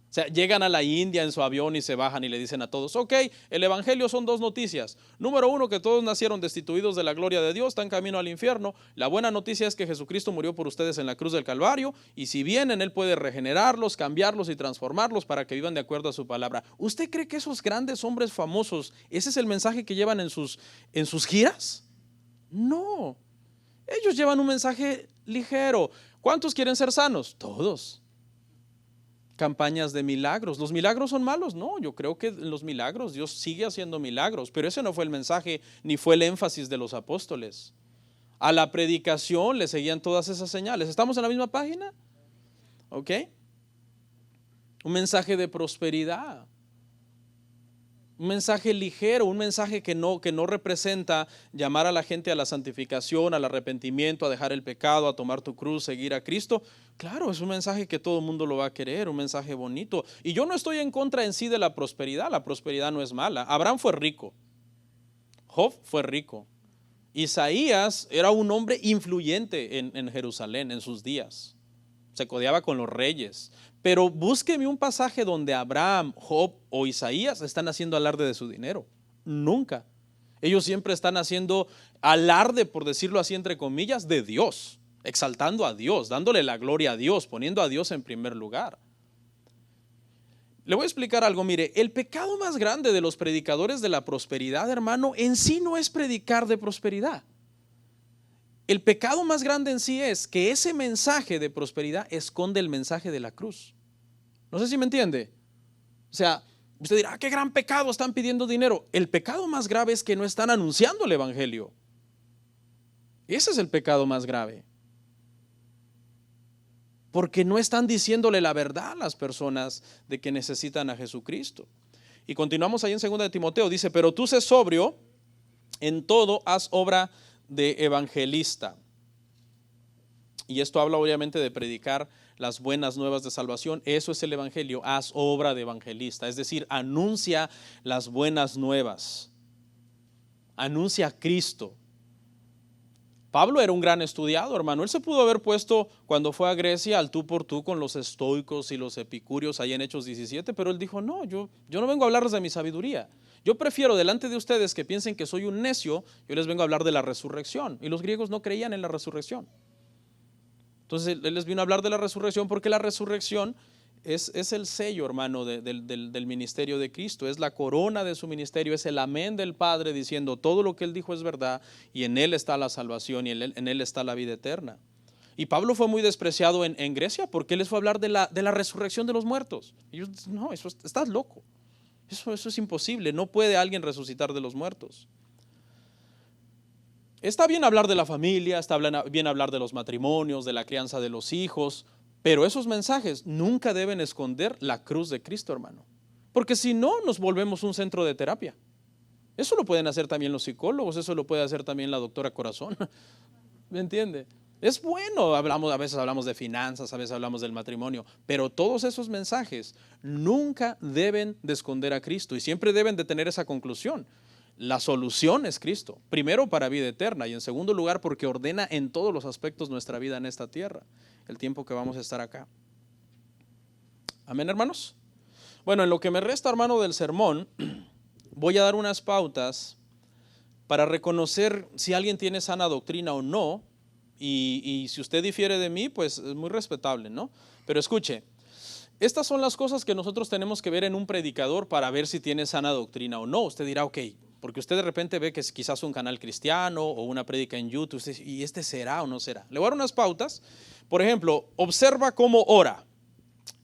O sea, llegan a la India en su avión y se bajan y le dicen a todos, ok, el evangelio son dos noticias. Número uno, que todos nacieron destituidos de la gloria de Dios, están camino al infierno. La buena noticia es que Jesucristo murió por ustedes en la cruz del Calvario, y si vienen, Él puede regenerarlos, cambiarlos y transformarlos para que vivan de acuerdo a su palabra. ¿Usted cree que esos grandes hombres famosos, ese es el mensaje que llevan en sus giras? No, ellos llevan un mensaje ligero. ¿Cuántos quieren ser sanos? Todos. Campañas de milagros. ¿Los milagros son malos? No, yo creo que los milagros, Dios sigue haciendo milagros, pero ese no fue el mensaje ni fue el énfasis de los apóstoles. A la predicación le seguían todas esas señales. ¿Estamos en la misma página? ¿Ok? Un mensaje de prosperidad, un mensaje ligero, un mensaje que no representa llamar a la gente a la santificación, al arrepentimiento, a dejar el pecado, a tomar tu cruz, seguir a Cristo. Claro, es un mensaje que todo el mundo lo va a querer, un mensaje bonito. Y yo no estoy en contra en sí de la prosperidad no es mala. Abraham fue rico, Job fue rico, Isaías era un hombre influyente en Jerusalén en sus días, se codeaba con los reyes. Pero búsqueme un pasaje donde Abraham, Job o Isaías están haciendo alarde de su dinero. Nunca. Ellos siempre están haciendo alarde, por decirlo así entre comillas, de Dios, exaltando a Dios, dándole la gloria a Dios, poniendo a Dios en primer lugar. Le voy a explicar algo. Mire, el pecado más grande de los predicadores de la prosperidad, hermano, en sí no es predicar de prosperidad. El pecado más grande en sí es que ese mensaje de prosperidad esconde el mensaje de la cruz. No sé si me entiende. O sea, usted dirá, qué gran pecado, están pidiendo dinero. El pecado más grave es que no están anunciando el evangelio. Ese es el pecado más grave. Porque no están diciéndole la verdad a las personas de que necesitan a Jesucristo. Y continuamos ahí en 2 de Timoteo, dice, pero tú sé sobrio, en todo haz obra de evangelista. Y esto habla obviamente de predicar las buenas nuevas de salvación. Eso es el evangelio, haz obra de evangelista, es decir, anuncia las buenas nuevas, anuncia a Cristo. Pablo era un gran estudiado, hermano. Él se pudo haber puesto cuando fue a Grecia al tú por tú con los estoicos y los epicúreos ahí en Hechos 17, pero él dijo, no, yo no vengo a hablarles de mi sabiduría. Yo prefiero delante de ustedes que piensen que soy un necio, yo les vengo a hablar de la resurrección. Y los griegos no creían en la resurrección. Entonces él les vino a hablar de la resurrección porque la resurrección es el sello, hermano, del ministerio de Cristo, es la corona de su ministerio, es el amén del Padre diciendo todo lo que Él dijo es verdad y en Él está la salvación y en Él está la vida eterna. Y Pablo fue muy despreciado en Grecia porque Él les fue a hablar de la resurrección de los muertos. Y ellos, no, estás loco, eso es imposible, no puede alguien resucitar de los muertos. Está bien hablar de la familia, está bien hablar de los matrimonios, de la crianza de los hijos, pero esos mensajes nunca deben esconder la cruz de Cristo, hermano. Porque si no, nos volvemos un centro de terapia. Eso lo pueden hacer también los psicólogos, eso lo puede hacer también la doctora Corazón. ¿Me entiende? Es bueno, a veces hablamos de finanzas, a veces hablamos del matrimonio, pero todos esos mensajes nunca deben de esconder a Cristo y siempre deben de tener esa conclusión. La solución es Cristo, primero para vida eterna y en segundo lugar porque ordena en todos los aspectos nuestra vida en esta tierra, el tiempo que vamos a estar acá. Amén, hermanos. Bueno, en lo que me resta, hermano, del sermón, voy a dar unas pautas para reconocer si alguien tiene sana doctrina o no, y si usted difiere de mí, pues es muy respetable, ¿no? Pero escuche, estas son las cosas que nosotros tenemos que ver en un predicador para ver si tiene sana doctrina o no. Usted dirá, ok, porque usted de repente ve que es quizás un canal cristiano o una prédica en YouTube, usted dice, ¿y este será o no será? Le voy a dar unas pautas. Por ejemplo, observa cómo ora.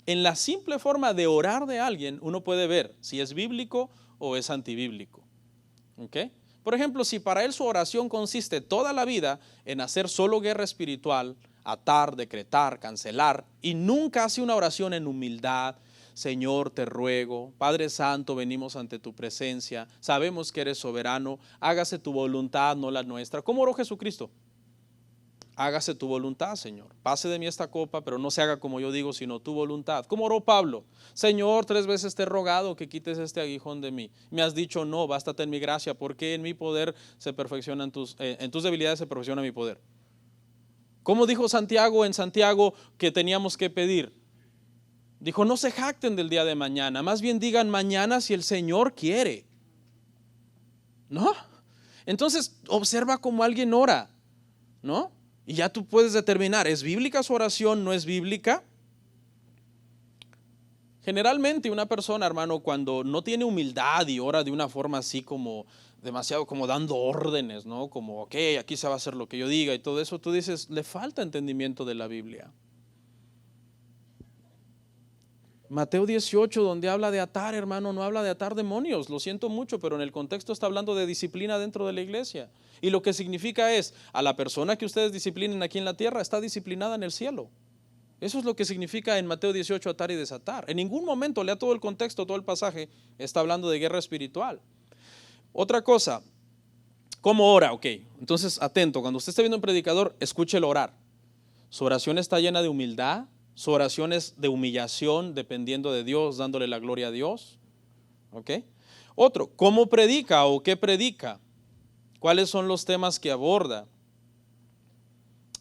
En la simple forma de orar de alguien, uno puede ver si es bíblico o es antibíblico. ¿Ok? Por ejemplo, si para él su oración consiste toda la vida en hacer solo guerra espiritual, atar, decretar, cancelar, y nunca hace una oración en humildad, Señor, te ruego, Padre Santo, venimos ante tu presencia, sabemos que eres soberano, hágase tu voluntad, no la nuestra. ¿Cómo oró Jesucristo? Hágase tu voluntad, Señor. Pase de mí esta copa, pero no se haga como yo digo, sino tu voluntad. ¿Cómo oró Pablo? Señor, 3 veces te he rogado que quites este aguijón de mí. Me has dicho no, bástate en mi gracia, porque en mi poder se perfeccionan en tus debilidades se perfecciona mi poder. ¿Cómo dijo Santiago en Santiago que teníamos que pedir? Dijo, no se jacten del día de mañana, más bien digan mañana si el Señor quiere. ¿No? Entonces, observa cómo alguien ora, ¿no? Y ya tú puedes determinar, ¿es bíblica su oración? ¿No es bíblica? Generalmente una persona, hermano, cuando no tiene humildad y ora de una forma así como demasiado como dando órdenes, ¿no? Como, ok, aquí se va a hacer lo que yo diga y todo eso, tú dices, le falta entendimiento de la Biblia. Mateo 18, donde habla de atar, hermano, no habla de atar demonios, lo siento mucho, pero en el contexto está hablando de disciplina dentro de la iglesia. Y lo que significa es, a la persona que ustedes disciplinen aquí en la tierra, está disciplinada en el cielo. Eso es lo que significa en Mateo 18 atar y desatar. En ningún momento, lea todo el contexto, todo el pasaje, está hablando de guerra espiritual. Otra cosa, ¿cómo ora? Ok, entonces atento, cuando usted esté viendo un predicador, escúchelo orar. Su oración está llena de humildad. Su oración es de humillación, dependiendo de Dios, dándole la gloria a Dios. ¿Ok? Otro, ¿cómo predica o qué predica? ¿Cuáles son los temas que aborda?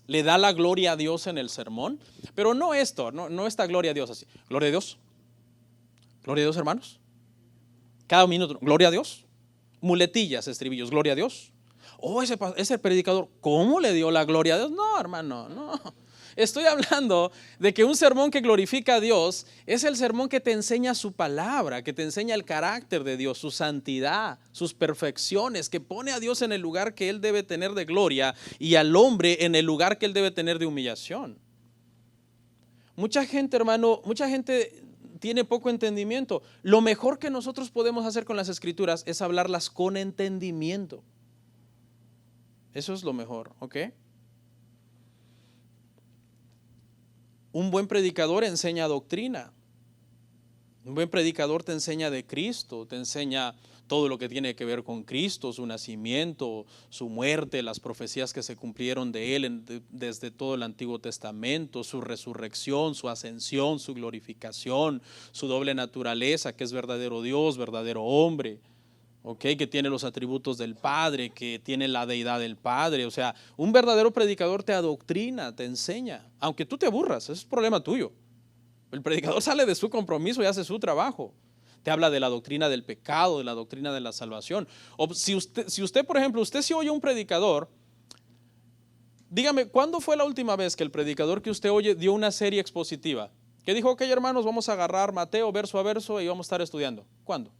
¿Le da la gloria a Dios en el sermón? Pero no esto, no esta gloria a Dios así. Gloria a Dios. Gloria a Dios, hermanos. Cada minuto, gloria a Dios. Muletillas, estribillos, gloria a Dios. Oh, ese predicador, ¿cómo le dio la gloria a Dios? No, hermano, no. Estoy hablando de que un sermón que glorifica a Dios es el sermón que te enseña su palabra, que te enseña el carácter de Dios, su santidad, sus perfecciones, que pone a Dios en el lugar que Él debe tener de gloria y al hombre en el lugar que Él debe tener de humillación. Mucha gente, hermano, mucha gente tiene poco entendimiento. Lo mejor que nosotros podemos hacer con las escrituras es hablarlas con entendimiento. Eso es lo mejor, ¿ok? Un buen predicador enseña doctrina. Un buen predicador te enseña de Cristo, te enseña todo lo que tiene que ver con Cristo, su nacimiento, su muerte, las profecías que se cumplieron de Él desde todo el Antiguo Testamento, su resurrección, su ascensión, su glorificación, su doble naturaleza, que es verdadero Dios, verdadero hombre. ¿ok? Que tiene los atributos del Padre, que tiene la deidad del Padre. O sea, un verdadero predicador te adoctrina, te enseña, aunque tú te aburras, ese es problema tuyo. El predicador sale de su compromiso y hace su trabajo. Te habla de la doctrina del pecado, de la doctrina de la salvación. O si usted, por ejemplo, usted si oye un predicador, dígame, ¿cuándo fue la última vez que el predicador que usted oye dio una serie expositiva? Que dijo, ok, hermanos, vamos a agarrar Mateo verso a verso y vamos a estar estudiando. ¿Cuándo?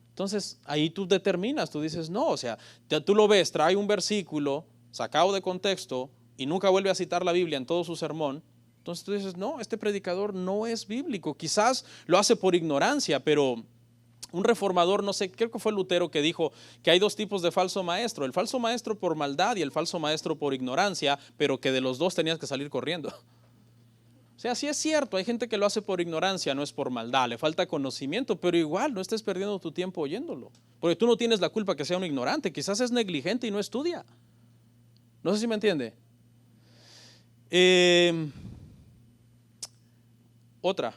Entonces, ahí tú determinas, tú dices, no, o sea, tú lo ves, trae un versículo sacado de contexto y nunca vuelve a citar la Biblia en todo su sermón. Entonces tú dices, no, este predicador no es bíblico. Quizás lo hace por ignorancia, pero un reformador, no sé, creo que fue Lutero que dijo que hay dos tipos de falso maestro. El falso maestro por maldad y el falso maestro por ignorancia, pero que de los dos tenías que salir corriendo. O sea, sí es cierto, hay gente que lo hace por ignorancia, no es por maldad, le falta conocimiento, pero igual no estés perdiendo tu tiempo oyéndolo. Porque tú no tienes la culpa que sea un ignorante, quizás es negligente y no estudia. No sé si me entiende. Otra,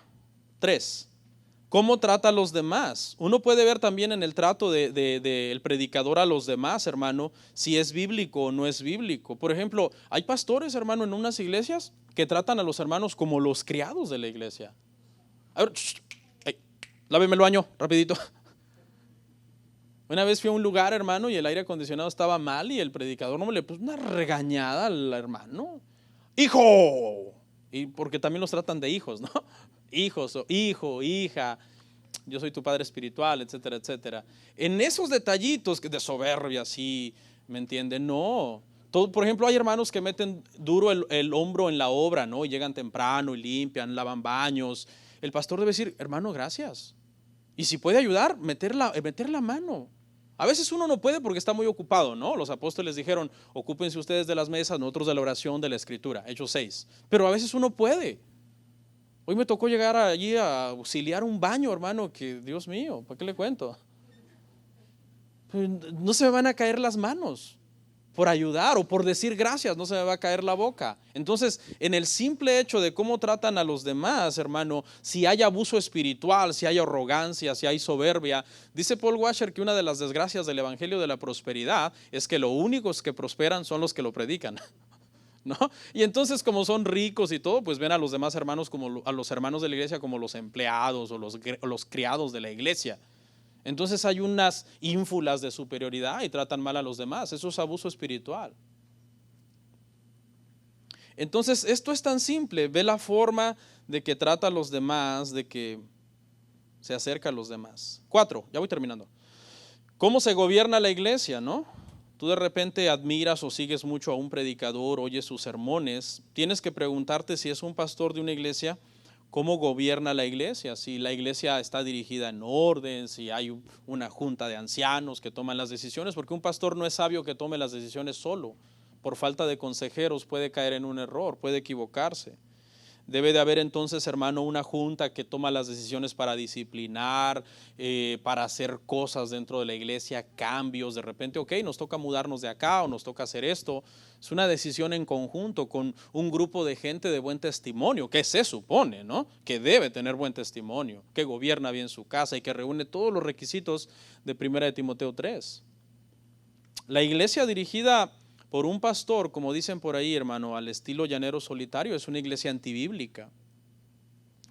3. ¿Cómo trata a los demás? Uno puede ver también en el trato del predicador a los demás, hermano, si es bíblico o no es bíblico. Por ejemplo, hay pastores, hermano, en unas iglesias que tratan a los hermanos como los criados de la iglesia. A ver, hey, láveme el baño, rapidito. Una vez fui a un lugar, hermano, y el aire acondicionado estaba mal y el predicador no le puso una regañada al hermano. ¡Hijo! Y porque también los tratan de hijos, ¿no? Hijos o hijo, hija, yo soy tu padre espiritual, etcétera, etcétera. En esos detallitos de soberbia, sí, ¿me entienden? No. Todo, por ejemplo, hay hermanos que meten duro el hombro en la obra, ¿no? Y llegan temprano y limpian, lavan baños. El pastor debe decir, hermano, gracias. Y si puede ayudar, meter la mano. A veces uno no puede porque está muy ocupado, ¿no? Los apóstoles dijeron, ocúpense ustedes de las mesas, nosotros de la oración, de la escritura, Hechos 6. Pero a veces uno puede. Hoy me tocó llegar allí a auxiliar un baño, hermano, que Dios mío, ¿para qué le cuento? Pues no se me van a caer las manos por ayudar o por decir gracias, no se me va a caer la boca. Entonces, en el simple hecho de cómo tratan a los demás, hermano, si hay abuso espiritual, si hay arrogancia, si hay soberbia, dice Paul Washer que una de las desgracias del evangelio de la prosperidad es que los únicos que prosperan son los que lo predican. ¿No? Y entonces como son ricos y todo, pues ven a los demás hermanos como a los hermanos de la iglesia como los empleados o los criados de la iglesia. Entonces hay unas ínfulas de superioridad y tratan mal a los demás. Eso es abuso espiritual. Entonces esto es tan simple. Ve la forma de que trata a los demás, de que se acerca a los demás. 4, ya voy terminando. ¿Cómo se gobierna la iglesia, no? Tú de repente admiras o sigues mucho a un predicador, oyes sus sermones, tienes que preguntarte si es un pastor de una iglesia, cómo gobierna la iglesia, si la iglesia está dirigida en orden, si hay una junta de ancianos que toman las decisiones, porque un pastor no es sabio que tome las decisiones solo, por falta de consejeros puede caer en un error, puede equivocarse. Debe de haber entonces, hermano, una junta que toma las decisiones para disciplinar, para hacer cosas dentro de la iglesia, cambios. De repente, ok, nos toca mudarnos de acá o nos toca hacer esto. Es una decisión en conjunto con un grupo de gente de buen testimonio, que se supone, ¿no? Que debe tener buen testimonio, que gobierna bien su casa y que reúne todos los requisitos de 1 de Timoteo 3. La iglesia dirigida por un pastor, como dicen por ahí, hermano, al estilo llanero solitario, es una iglesia antibíblica.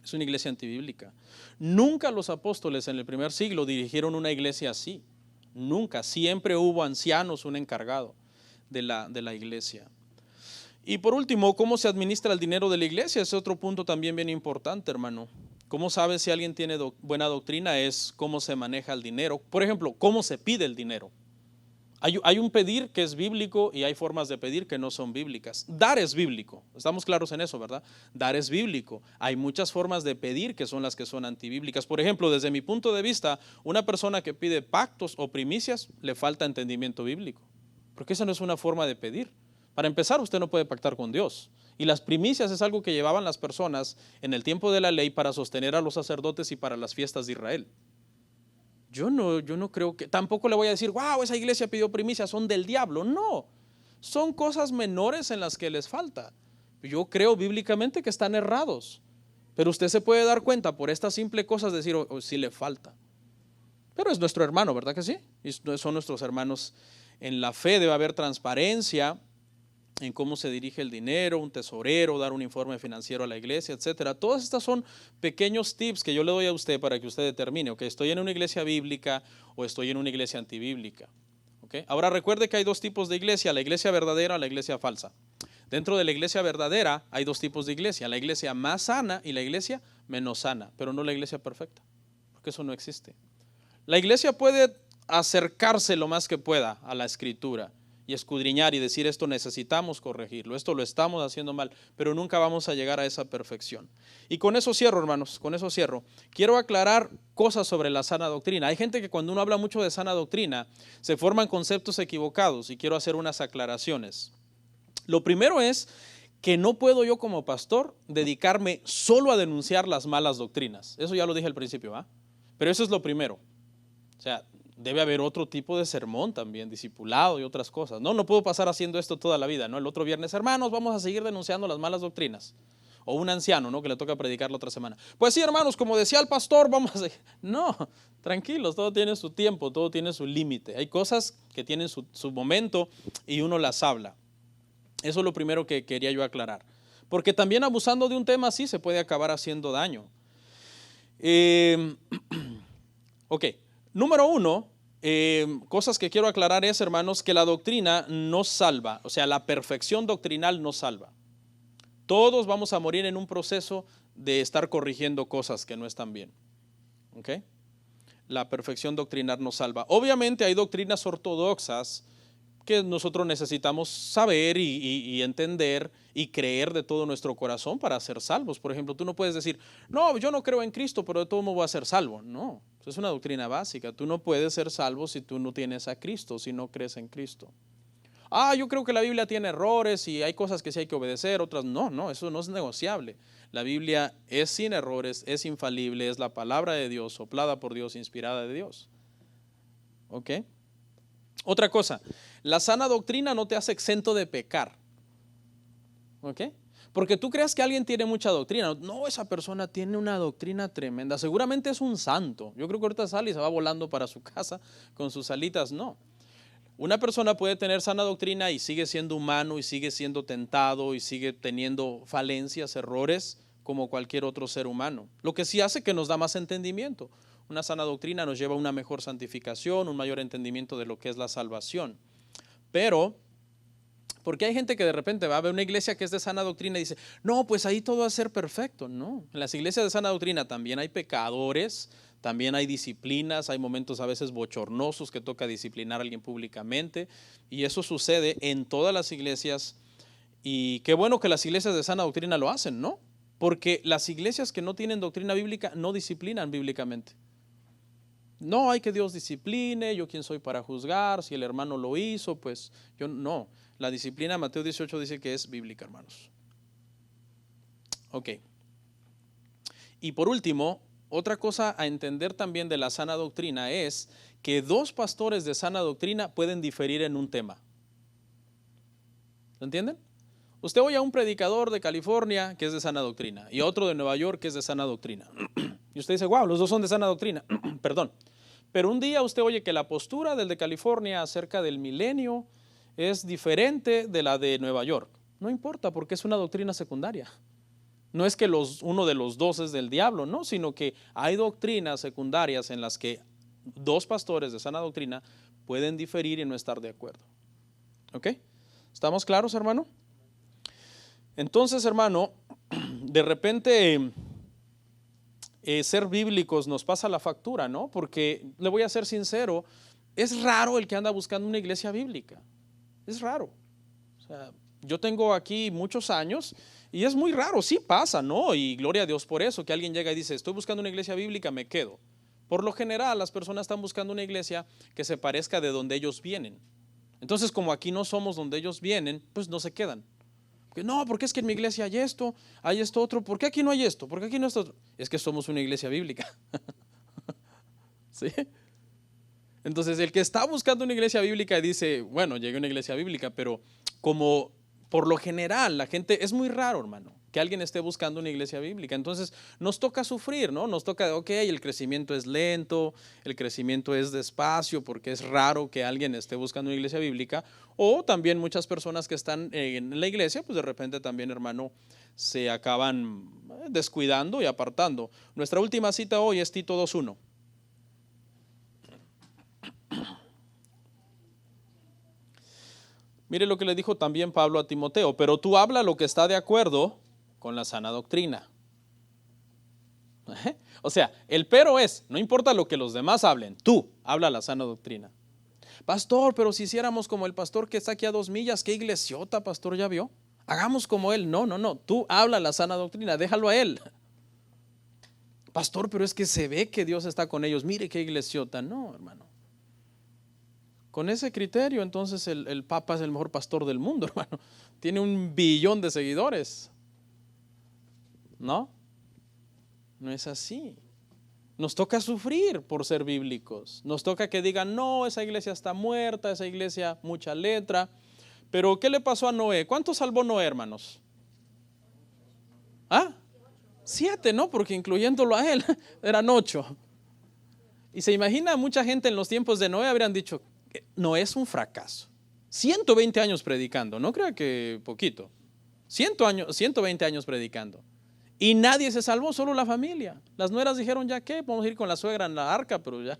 Es una iglesia antibíblica. Nunca los apóstoles en el primer siglo dirigieron una iglesia así. Nunca. Siempre hubo ancianos, un encargado de la iglesia. Y por último, ¿cómo se administra el dinero de la iglesia? Es otro punto también bien importante, hermano. ¿Cómo sabes si alguien tiene buena doctrina? Es cómo se maneja el dinero. Por ejemplo, ¿cómo se pide el dinero? Hay un pedir que es bíblico y hay formas de pedir que no son bíblicas. Dar es bíblico, estamos claros en eso, ¿verdad? Dar es bíblico. Hay muchas formas de pedir que son las que son antibíblicas. Por ejemplo, desde mi punto de vista, una persona que pide pactos o primicias le falta entendimiento bíblico, porque esa no es una forma de pedir. Para empezar, usted no puede pactar con Dios. Y las primicias es algo que llevaban las personas en el tiempo de la ley para sostener a los sacerdotes y para las fiestas de Israel. Yo no creo que, tampoco le voy a decir, wow, esa iglesia pidió primicias, son del diablo. No, son cosas menores en las que les falta. Yo creo bíblicamente que están errados, pero usted se puede dar cuenta por estas simples cosas, decir, si le falta. pero es nuestro hermano, ¿verdad que sí? Y son nuestros hermanos en la fe. Debe haber transparencia en cómo se dirige el dinero, un tesorero, dar un informe financiero a la iglesia, etcétera. Todas estas son pequeños tips que yo le doy a usted para que usted determine, ok, estoy en una iglesia bíblica o estoy en una iglesia antibíblica. Okay. Ahora recuerde que hay dos tipos de iglesia, la iglesia verdadera y la iglesia falsa. Dentro de la iglesia verdadera hay dos tipos de iglesia, la iglesia más sana y la iglesia menos sana, pero no la iglesia perfecta, porque eso no existe. La iglesia puede acercarse lo más que pueda a la escritura y escudriñar y decir esto necesitamos corregirlo, esto lo estamos haciendo mal, pero nunca vamos a llegar a esa perfección. Y con eso cierro, hermanos, con eso cierro. Quiero aclarar cosas sobre la sana doctrina. Hay gente que cuando uno habla mucho de sana doctrina se forman conceptos equivocados y quiero hacer unas aclaraciones. Lo primero es que no puedo yo como pastor dedicarme solo a denunciar las malas doctrinas. Eso ya lo dije al principio, ¿va? Pero eso es lo primero. O sea, debe haber otro tipo de sermón también, discipulado y otras cosas. No puedo pasar haciendo esto toda la vida, ¿no? El otro viernes, hermanos, vamos a seguir denunciando las malas doctrinas. O un anciano, ¿no? Que le toca predicar la otra semana. Pues sí, hermanos, como decía el pastor, vamos a seguir. No, tranquilos, todo tiene su tiempo, todo tiene su límite. Hay cosas que tienen su momento y uno las habla. Eso es lo primero que quería yo aclarar. Porque también abusando de un tema así se puede acabar haciendo daño. Ok. Número uno, cosas que quiero aclarar es, hermanos, que la doctrina no salva, o sea, la perfección doctrinal no salva. Todos vamos a morir en un proceso de estar corrigiendo cosas que no están bien. ¿Ok? La perfección doctrinal no salva. Obviamente hay doctrinas ortodoxas que nosotros necesitamos saber y entender y creer de todo nuestro corazón para ser salvos. Por ejemplo, tú no puedes decir, no, yo no creo en Cristo, pero de todo modo voy a ser salvo. No, eso es una doctrina básica. Tú no puedes ser salvo si tú no tienes a Cristo, si no crees en Cristo. Yo creo que la Biblia tiene errores y hay cosas que sí hay que obedecer, otras no, eso no es negociable. La Biblia es sin errores, es infalible, es la palabra de Dios, soplada por Dios, inspirada de Dios. ¿Ok? Otra cosa, la sana doctrina no te hace exento de pecar. ¿Ok? Porque tú creas que alguien tiene mucha doctrina. No, esa persona tiene una doctrina tremenda. Seguramente es un santo. Yo creo que ahorita sale y se va volando para su casa con sus alitas. No. Una persona puede tener sana doctrina y sigue siendo humano y sigue siendo tentado y sigue teniendo falencias, errores, como cualquier otro ser humano. Lo que sí hace que nos da más entendimiento. Una sana doctrina nos lleva a una mejor santificación, un mayor entendimiento de lo que es la salvación. Pero, porque hay gente que de repente va a ver una iglesia que es de sana doctrina y dice, no, pues ahí todo va a ser perfecto. No, en las iglesias de sana doctrina también hay pecadores, también hay disciplinas, hay momentos a veces bochornosos que toca disciplinar a alguien públicamente y eso sucede en todas las iglesias y qué bueno que las iglesias de sana doctrina lo hacen, ¿no? Porque las iglesias que no tienen doctrina bíblica no disciplinan bíblicamente. No hay que Dios discipline, yo quién soy para juzgar, si el hermano lo hizo, pues yo no. La disciplina, Mateo 18 dice que es bíblica, hermanos. Ok. Y por último, otra cosa a entender también de la sana doctrina es que dos pastores de sana doctrina pueden diferir en un tema. ¿Lo entienden? Usted oye a un predicador de California que es de sana doctrina y otro de Nueva York que es de sana doctrina. Y usted dice, wow, los dos son de sana doctrina. Perdón. Pero un día usted oye que la postura del de California acerca del milenio es diferente de la de Nueva York. No importa porque es una doctrina secundaria. No es que uno de los dos es del diablo, no, sino que hay doctrinas secundarias en las que dos pastores de sana doctrina pueden diferir y no estar de acuerdo. ¿Ok? ¿Estamos claros, hermano? Entonces, hermano, de repente ser bíblicos nos pasa la factura, ¿no? Porque, le voy a ser sincero, es raro el que anda buscando una iglesia bíblica. Es raro. O sea, yo tengo aquí muchos años y es muy raro, sí pasa, ¿no? Y gloria a Dios por eso, que alguien llega y dice, estoy buscando una iglesia bíblica, me quedo. Por lo general, las personas están buscando una iglesia que se parezca de donde ellos vienen. Entonces, como aquí no somos donde ellos vienen, pues no se quedan. No, porque es que en mi iglesia hay esto otro. ¿Por qué aquí no hay esto? ¿Por qué aquí no hay esto otro? Es que somos una iglesia bíblica. ¿Sí? Entonces, el que está buscando una iglesia bíblica dice, bueno, llegué a una iglesia bíblica, pero como por lo general la gente, es muy raro, hermano, que alguien esté buscando una iglesia bíblica. Entonces nos toca sufrir, ¿no? Nos toca, ok, el crecimiento es lento, el crecimiento es despacio, porque es raro que alguien esté buscando una iglesia bíblica. O también muchas personas que están en la iglesia, pues de repente también, hermano, se acaban descuidando y apartando. Nuestra última cita hoy es Tito 2:1. Mire lo que le dijo también Pablo a Timoteo: pero tú habla lo que está de acuerdo con la sana doctrina. O sea, el pero es, no importa lo que los demás hablen, tú habla la sana doctrina. Pastor, pero si hiciéramos como el pastor que está aquí a 2 millas, qué iglesiota, pastor, ¿ya vio? Hagamos como él. No, tú habla la sana doctrina, déjalo a él. Pastor, pero es que se ve que Dios está con ellos, mire qué iglesiota. No, hermano. Con ese criterio, entonces el Papa es el mejor pastor del mundo, hermano. Tiene 1 billón de seguidores. ¿No? No es así. Nos toca sufrir por ser bíblicos. Nos toca que digan, no, esa iglesia está muerta, esa iglesia mucha letra. Pero ¿qué le pasó a Noé? ¿Cuánto salvó Noé, hermanos? 7, ¿no? Porque incluyéndolo a él, eran 8. Y se imagina, mucha gente en los tiempos de Noé habrían dicho, Noé es un fracaso. 120 años predicando, no crea que poquito. 120 años predicando. Y nadie se salvó, solo la familia. Las nueras dijeron, ya qué, vamos a ir con la suegra en la arca, pero ya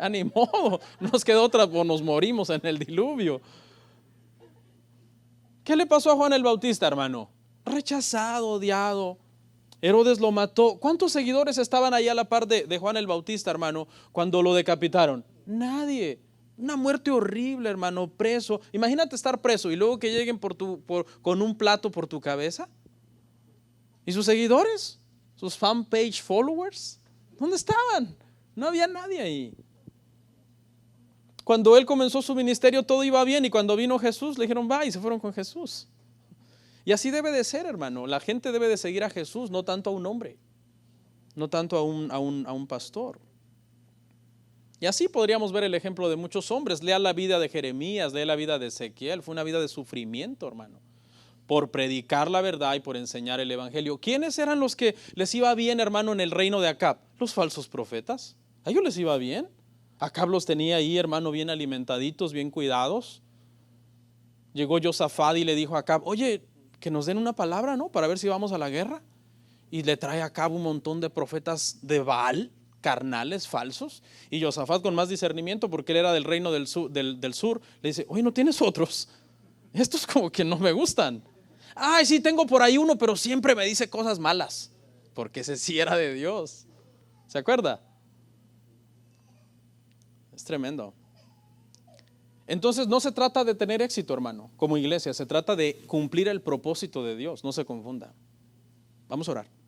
ni modo, nos quedó otra, o nos morimos en el diluvio. ¿Qué le pasó a Juan el Bautista, hermano? Rechazado, odiado. Herodes lo mató. ¿Cuántos seguidores estaban ahí a la par de Juan el Bautista, hermano, cuando lo decapitaron? Nadie. Una muerte horrible, hermano, preso. Imagínate estar preso y luego que lleguen con un plato por tu cabeza. ¿Y sus seguidores? ¿Sus fan page followers? ¿Dónde estaban? No había nadie ahí. Cuando él comenzó su ministerio todo iba bien, y cuando vino Jesús le dijeron va, y se fueron con Jesús. Y así debe de ser, hermano. La gente debe de seguir a Jesús, no tanto a un hombre, no tanto a un pastor. Y así podríamos ver el ejemplo de muchos hombres. Lea la vida de Jeremías, lea la vida de Ezequiel. Fue una vida de sufrimiento, hermano, por predicar la verdad y por enseñar el evangelio. ¿Quiénes eran los que les iba bien, hermano, en el reino de Acab? Los falsos profetas. A ellos les iba bien. Acab los tenía ahí, hermano, bien alimentaditos, bien cuidados. Llegó Josafat y le dijo a Acab, oye, que nos den una palabra, ¿no? Para ver si vamos a la guerra. Y le trae a Acab un montón de profetas de Baal, carnales, falsos. Y Josafat, con más discernimiento, porque él era del reino del sur, le dice, oye, ¿no tienes otros? Estos como que no me gustan. Ay, sí, tengo por ahí uno, pero siempre me dice cosas malas. Porque ese sí era de Dios. ¿Se acuerda? Es tremendo. Entonces no se trata de tener éxito, hermano, como iglesia. Se trata de cumplir el propósito de Dios. No se confunda. Vamos a orar.